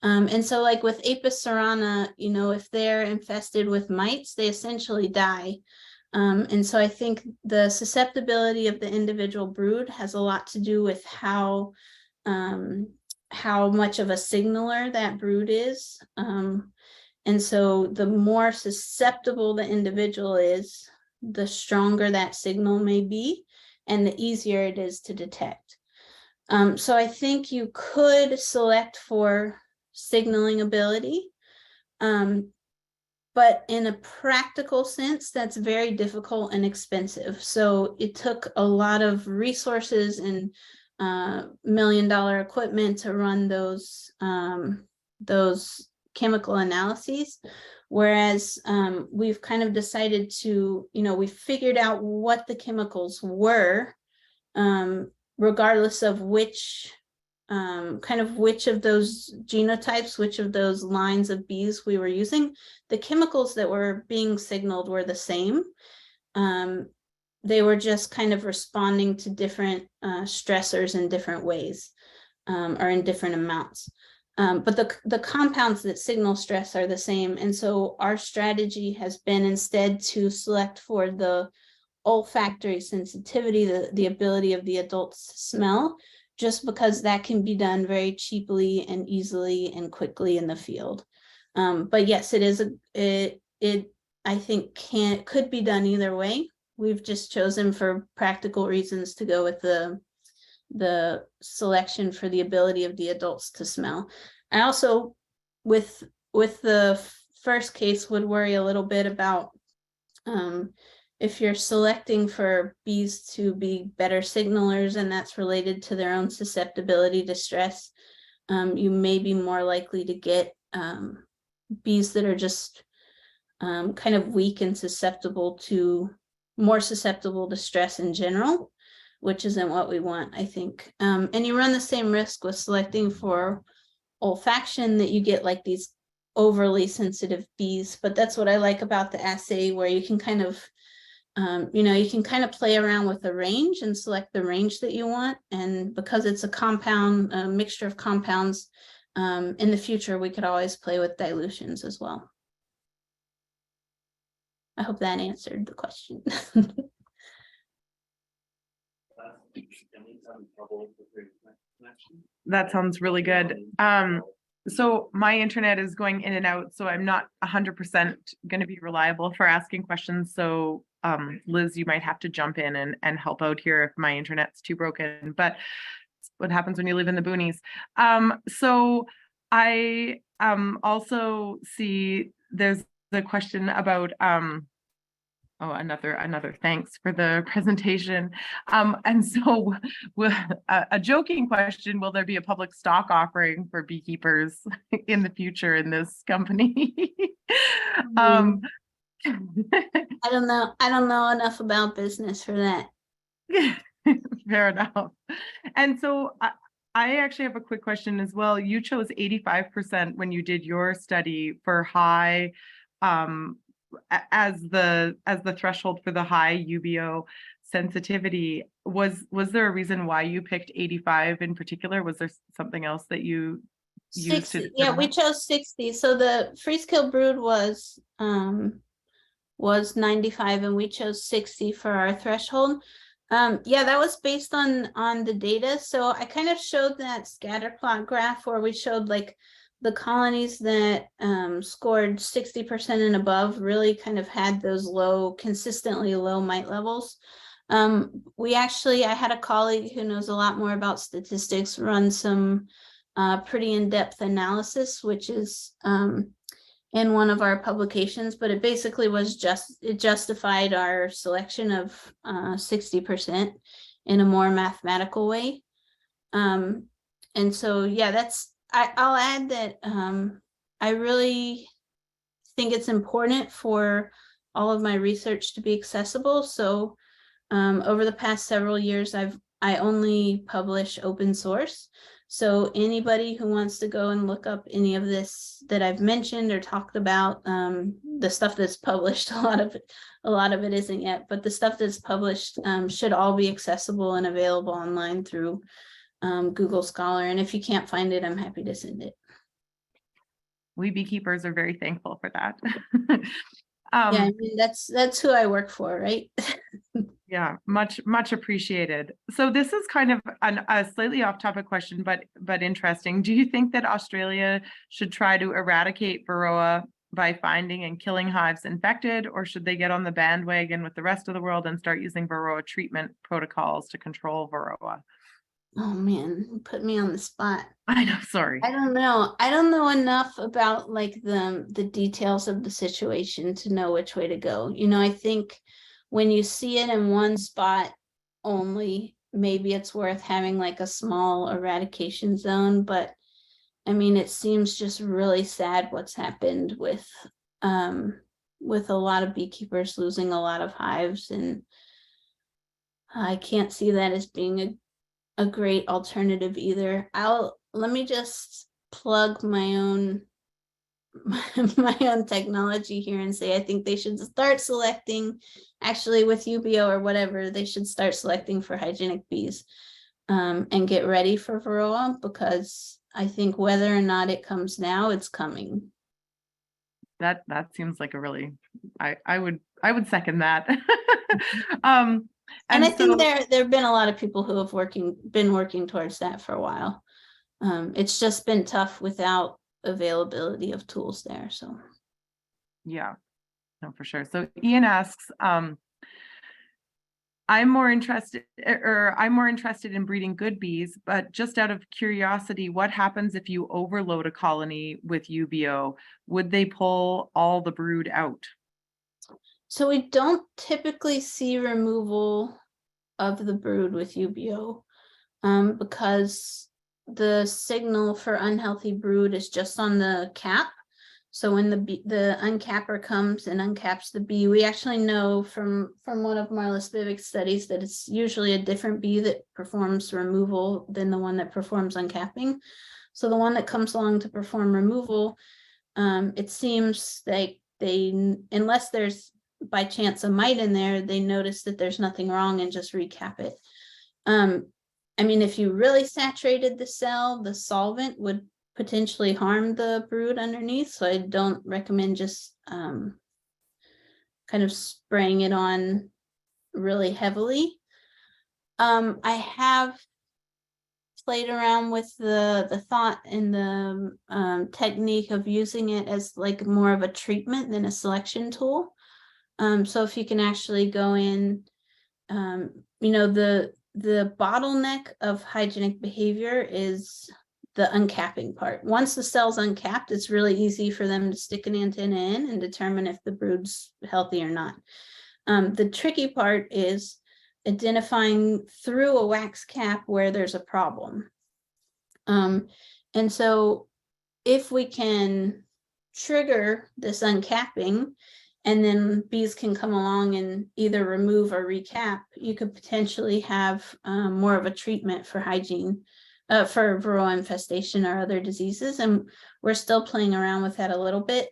And so like with Apis cerana, you know, if they're infested with mites, they essentially die. And so I think the susceptibility of the individual brood has a lot to do with how much of a signaler that brood is. And so the more susceptible the individual is, the stronger that signal may be, and the easier it is to detect. So I think you could select for signaling ability, but in a practical sense, that's very difficult and expensive. So it took a lot of resources and million equipment to run those chemical analyses. Whereas we've kind of decided to, we figured out what the chemicals were, regardless of which which of those genotypes, which of those lines of bees we were using. The chemicals that were being signaled were the same. They were just kind of responding to different stressors in different ways, or in different amounts. But the compounds that signal stress are the same. And so our strategy has been instead to select for the olfactory sensitivity, the ability of the adults to smell, just because that can be done very cheaply and easily and quickly in the field. But yes, it I think could be done either way. We've just chosen for practical reasons to go with the selection for the ability of the adults to smell. I also, with the first case, would worry a little bit about if you're selecting for bees to be better signalers, and that's related to their own susceptibility to stress, you may be more likely to get bees that are just kind of weak and more susceptible to stress in general, which isn't what we want, I think. And you run the same risk with selecting for olfaction, that you get like these overly sensitive bees. But that's what I like about the assay, where you can kind of you can kind of play around with the range and select the range that you want. And because it's a mixture of compounds, in the future, we could always play with dilutions as well. I hope that answered the question. That sounds really good. So my internet is going in and out, so I'm not 100% going to be reliable for asking questions. So Liz, you might have to jump in and help out here if my internet's too broken, but it's what happens when you live in the boonies. So I also see there's the question about another thanks for the presentation. And so a joking question, will there be a public stock offering for beekeepers in the future in this company? I don't know enough about business for that. Fair enough. And so I actually have a quick question as well. You chose 85% when you did your study for high, as the threshold for the high UBO sensitivity. Was there a reason why you picked 85 in particular? Was there something else that you used 60, yeah, we chose 60. So the freeze kill brood was 95, and we chose 60 for our threshold. Yeah, that was based on the data. So I kind of showed that scatter plot graph where we showed like the colonies that scored 60% and above really kind of had those consistently low mite levels. I had a colleague who knows a lot more about statistics run some pretty in-depth analysis, which is in one of our publications, but it basically was it justified our selection of 60% in a more mathematical way. And so, yeah, I'll add that I really think it's important for all of my research to be accessible. So over the past several years, I only publish open source. So anybody who wants to go and look up any of this that I've mentioned or talked about, the stuff that's published, a lot of it isn't yet, but the stuff that's published should all be accessible and available online through Google Scholar. And if you can't find it, I'm happy to send it. We beekeepers are very thankful for that. Yeah, I mean, that's who I work for, right? Yeah, much appreciated. So this is kind of a slightly off-topic question, but interesting. Do you think that Australia should try to eradicate Varroa by finding and killing hives infected, or should they get on the bandwagon with the rest of the world and start using Varroa treatment protocols to control Varroa? Oh man, you put me on the spot. I know, sorry. I don't know enough about like the details of the situation to know which way to go. I think when you see it in one spot only, maybe it's worth having like a small eradication zone, but I mean, it seems just really sad what's happened with a lot of beekeepers losing a lot of hives, and I can't see that as being a great alternative either. Let me just plug my own my own technology here and say I think they should start selecting, actually with UBO or whatever, they should start selecting for hygienic bees and get ready for Varroa, because I think whether or not it comes now, it's coming. That seems like a really, I would second that. And I think so- there have been a lot of people who have been working towards that for a while. It's just been tough without availability of tools there. So yeah, no, for sure. So Ian asks, I'm more interested in breeding good bees, but just out of curiosity, what happens if you overload a colony with UBO? Would they pull all the brood out? So we don't typically see removal of the brood with UBO because the signal for unhealthy brood is just on the cap. So when the uncapper comes and uncaps the bee, we actually know from one of Marla Spivak's studies that it's usually a different bee that performs removal than the one that performs uncapping. So the one that comes along to perform removal, it seems like unless there's by chance a mite in there, they notice that there's nothing wrong and just recap it. I mean, if you really saturated the cell, the solvent would potentially harm the brood underneath. So I don't recommend just kind of spraying it on really heavily. I have played around with the thought and the technique of using it as like more of a treatment than a selection tool. So if you can actually go in, the bottleneck of hygienic behavior is the uncapping part. Once the cell's uncapped, it's really easy for them to stick an antenna in and determine if the brood's healthy or not. The tricky part is identifying through a wax cap where there's a problem. And so if we can trigger this uncapping, and then bees can come along and either remove or recap, you could potentially have more of a treatment for hygiene, for Varroa infestation or other diseases. And we're still playing around with that a little bit.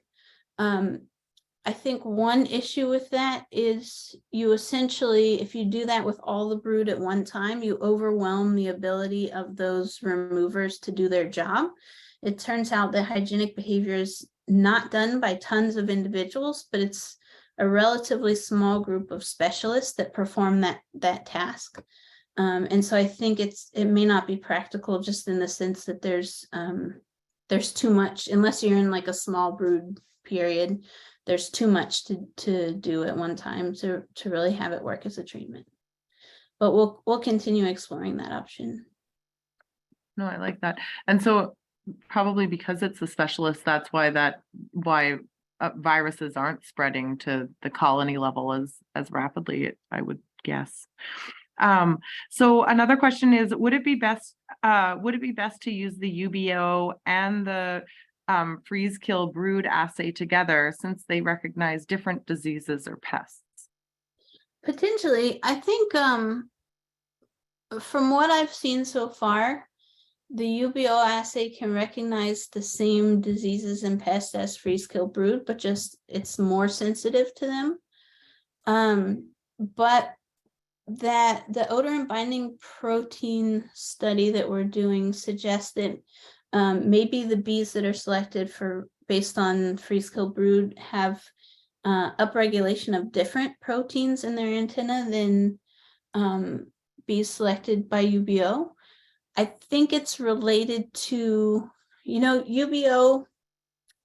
I think one issue with that is you essentially, if you do that with all the brood at one time, you overwhelm the ability of those removers to do their job. It turns out that hygienic behavior is not done by tons of individuals, but it's a relatively small group of specialists that perform that task. And so I think it may not be practical, just in the sense that there's too much, unless you're in like a small brood period, there's too much to do at one time to really have it work as a treatment. But we'll continue exploring that option. No, I like that. And so probably because it's a specialist, that's why viruses aren't spreading to the colony level as rapidly, I would guess. So another question is, would it be best to use the UBO and the freeze kill brood assay together, since they recognize different diseases or pests? Potentially. I think from what I've seen so far, the UBO assay can recognize the same diseases and pests as freeze kill brood, but just it's more sensitive to them. But that the odor and binding protein study that we're doing suggests that maybe the bees that are selected based on freeze kill brood have upregulation of different proteins in their antenna than bees selected by UBO. I think it's related to, UBO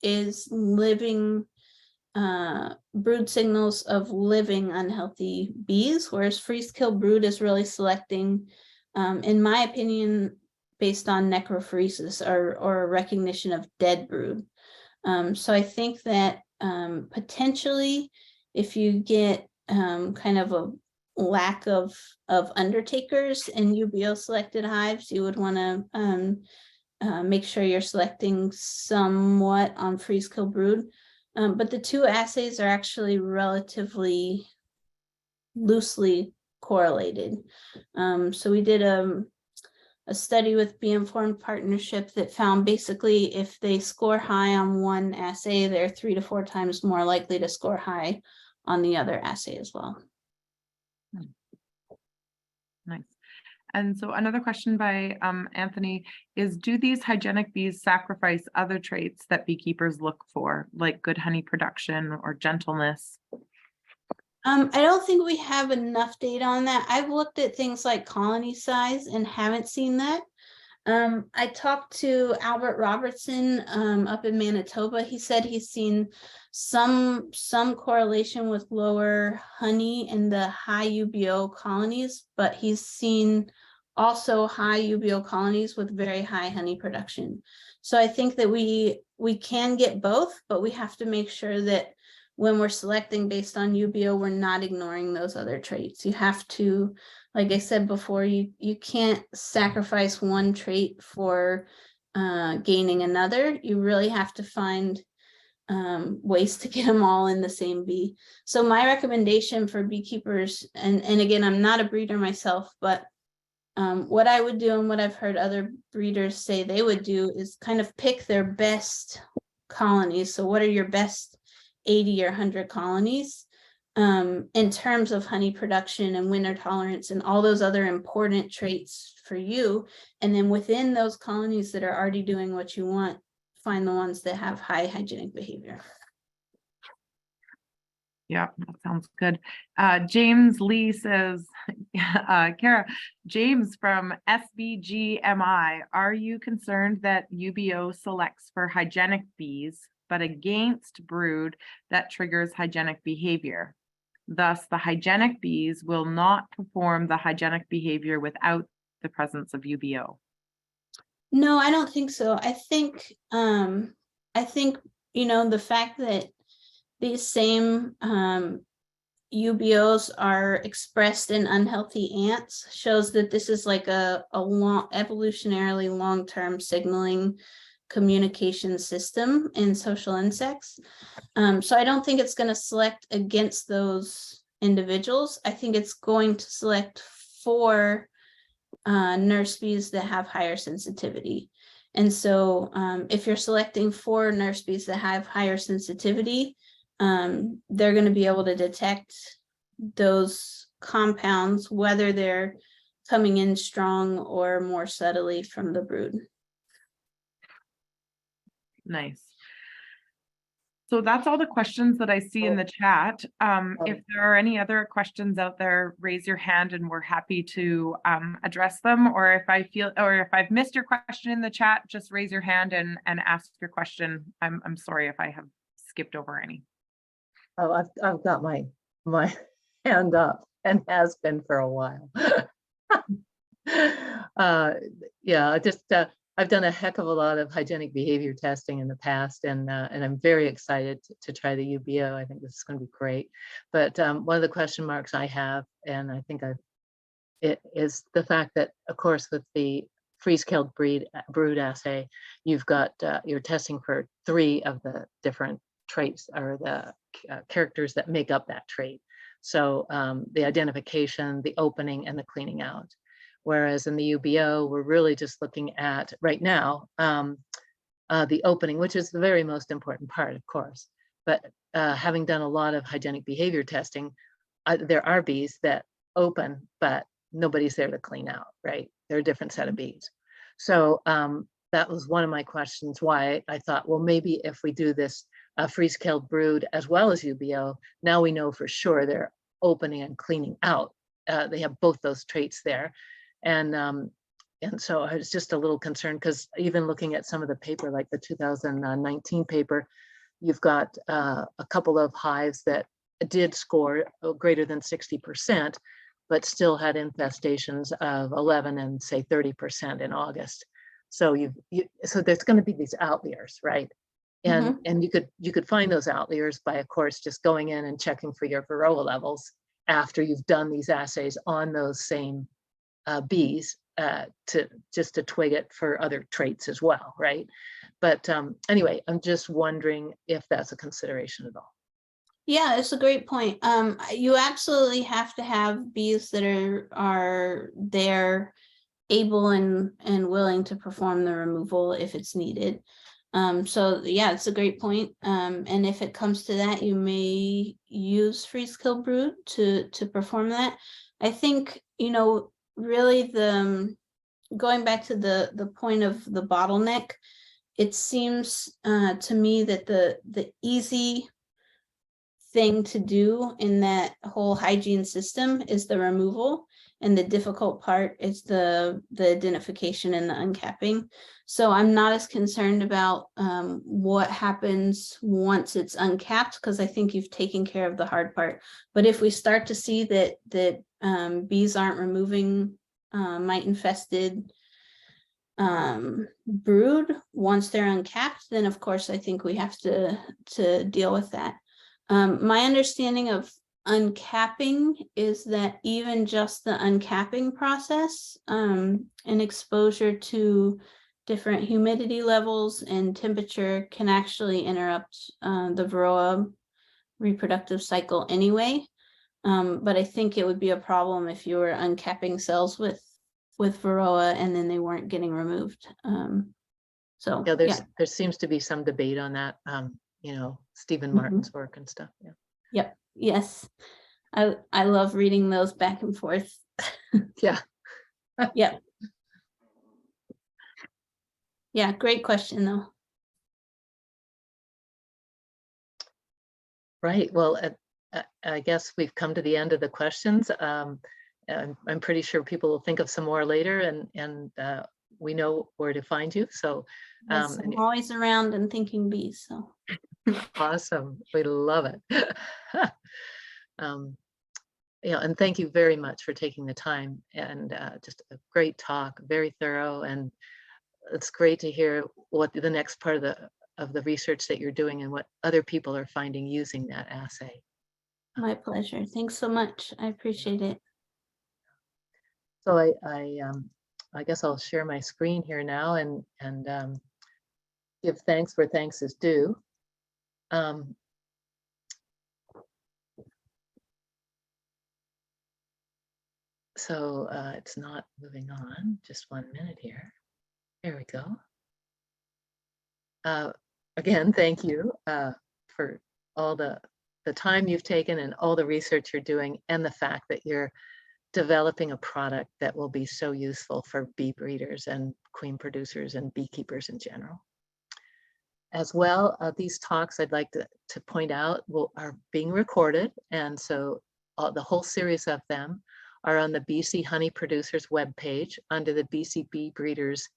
is living brood signals of living unhealthy bees, whereas freeze kill brood is really selecting, in my opinion, based on necrophoresis or recognition of dead brood. So I think that potentially if you get kind of lack of undertakers in UBO selected hives, you would want to make sure you're selecting somewhat on freeze kill brood. But the two assays are actually relatively loosely correlated. So we did a study with Bee Informed Partnership that found basically if they score high on one assay, they're 3 to 4 times more likely to score high on the other assay as well. Nice. And so another question by Anthony is, do these hygienic bees sacrifice other traits that beekeepers look for, like good honey production or gentleness? I don't think we have enough data on that. I've looked at things like colony size and haven't seen that. I talked to Albert Robertson up in Manitoba. He said he's seen some correlation with lower honey in the high UBO colonies, but he's seen also high UBO colonies with very high honey production. So I think that we can get both, but we have to make sure that when we're selecting based on UBO, we're not ignoring those other traits. You have to, like I said before, you can't sacrifice one trait for gaining another. You really have to find ways to get them all in the same bee. So my recommendation for beekeepers, and again, I'm not a breeder myself, but what I would do and what I've heard other breeders say they would do is kind of pick their best colonies. So what are your best 80 or 100 colonies in terms of honey production and winter tolerance and all those other important traits for you. And then within those colonies that are already doing what you want, find the ones that have high hygienic behavior. Yeah, that sounds good. James Lee says, Kaira, James from SBGMI, are you concerned that UBO selects for hygienic bees, but against brood that triggers hygienic behavior? Thus, the hygienic bees will not perform the hygienic behavior without the presence of UBO. No, I don't think so. I think, you know, the fact that these same UBOs are expressed in unhealthy ants shows that this is like a long, evolutionarily long-term signaling communication system in social insects. So I don't think it's going to select against those individuals. I think it's going to select for nurse bees that have higher sensitivity. And so if you're selecting for nurse bees that have higher sensitivity, they're going to be able to detect those compounds, whether they're coming in strong or more subtly from the brood. Nice. So that's all the questions that I see in the chat. If there are any other questions out there, raise your hand and we're happy to address them. Or if I've missed your question in the chat, just raise your hand and ask your question. I'm sorry if I have skipped over any. Oh, I've got my hand up and has been for a while. Yeah, I've done a heck of a lot of hygienic behavior testing in the past, and I'm very excited to try the UBO. I think this is going to be great. But one of the question marks I have, and I think it is the fact that, of course, with the freeze-killed brood assay, you've got you're testing for 3 of the different traits or the characters that make up that trait. So the identification, the opening, and the cleaning out. Whereas in the UBO, we're really just looking at right now the opening, which is the very most important part, of course. But having done a lot of hygienic behavior testing, there are bees that open, but nobody's there to clean out, right? They're a different set of bees. So that was one of my questions, why I thought, well, maybe if we do this freeze-killed brood as well as UBO, now we know for sure they're opening and cleaning out. They have both those traits there. And so I was just a little concerned because even looking at some of the paper, like the 2019 paper, you've got a couple of hives that did score greater than 60%, but still had infestations of 11 and say 30% in August. So so there's going to be these outliers, right? And you could find those outliers by, of course, just going in and checking for your varroa levels after you've done these assays on those same bees to twig it for other traits as well, right? But anyway, I'm just wondering if that's a consideration at all. Yeah, it's a great point. You absolutely have to have bees that are there, able and willing to perform the removal if it's needed. So yeah, it's a great point. And if it comes to that, you may use freeze kill brood to perform that. I think, you know, really going back to the point of the bottleneck, it seems to me that the easy thing to do in that whole hygiene system is the removal, and the difficult part is the identification and the uncapping. So I'm not as concerned about what happens once it's uncapped, because I think you've taken care of the hard part. But if we start to see that bees aren't removing mite infested brood once they're uncapped, then of course I think we have to deal with that. My understanding of uncapping is that even just the uncapping process and exposure to different humidity levels and temperature can actually interrupt the varroa reproductive cycle anyway. But I think it would be a problem if you were uncapping cells with varroa and then they weren't getting removed. So Yeah, there seems to be some debate on that. You know, Stephen Martin's work and stuff. Yeah. Yep. Yes. I love reading those back and forth. Yeah. Yep. Yeah, great question though. Right. Well, I guess we've come to the end of the questions. I'm pretty sure people will think of some more later, and we know where to find you. So Yes, I'm always around and thinking bees. So awesome. We love it. Yeah, and thank you very much for taking the time, and just a great talk, very thorough, and it's great to hear what the next part of the research that you're doing and what other people are finding using that assay. my pleasure. Thanks so much. I appreciate it. So I guess I'll share my screen here now and give thanks where thanks is due. So it's not moving on. Just 1 minute here. There we go. Again, thank you for all the time you've taken and all the research you're doing, and the fact that you're developing a product that will be so useful for bee breeders and queen producers and beekeepers in general. As well, these talks, I'd like to point out, are being recorded, and so the whole series of them are on the BC Honey Producers webpage under the BC Bee Breeders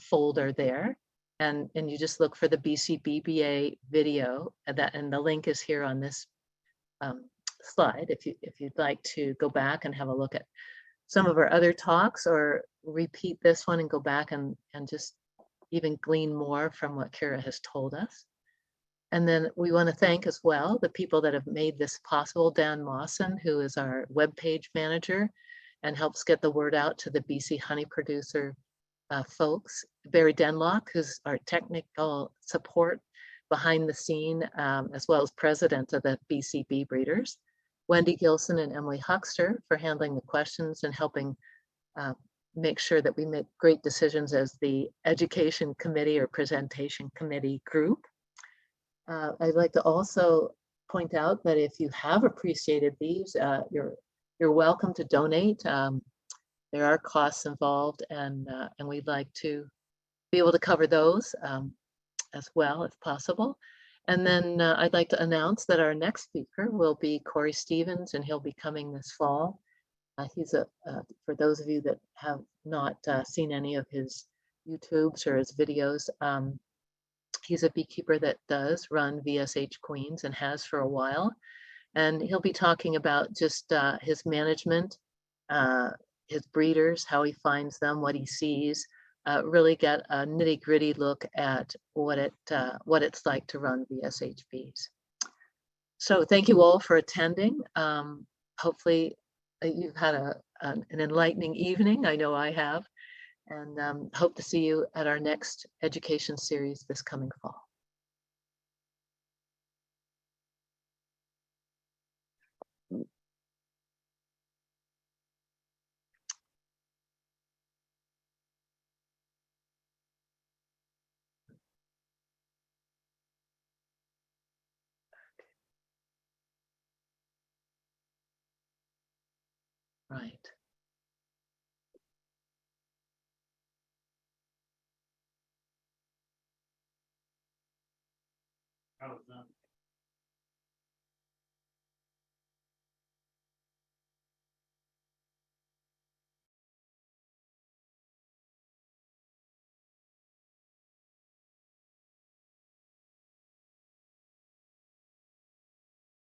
folder there. And you just look for the BC BBA video, and the link is here on this slide if you'd like to go back and have a look at some of our other talks, or repeat this one and go back and just even glean more from what Kaira has told us. And then we want to thank as well the people that have made this possible. Dan Mawson, who is our webpage manager and helps get the word out to the BC honey producer folks. Barry Denlock, who's our technical support behind the scene, as well as president of the BC Bee Breeders. Wendy Gilson and Emily Huckster for handling the questions and helping make sure that we make great decisions as the education committee or presentation committee group. I'd like to also point out that if you have appreciated these, you're welcome to donate. There are costs involved, and we'd like to be able to cover those as well if possible. And then I'd like to announce that our next speaker will be Corey Stevens, and he'll be coming this fall. He's for those of you that have not seen any of his YouTubes or his videos, he's a beekeeper that does run VSH Queens and has for a while. And he'll be talking about just his management, his breeders, how he finds them, what he sees, really get a nitty-gritty look at what it's like to run VSH bees. So thank you all for attending. hopefully you've had an enlightening evening. I know I have, and hope to see you at our next education series this coming fall. Right. Oh, no.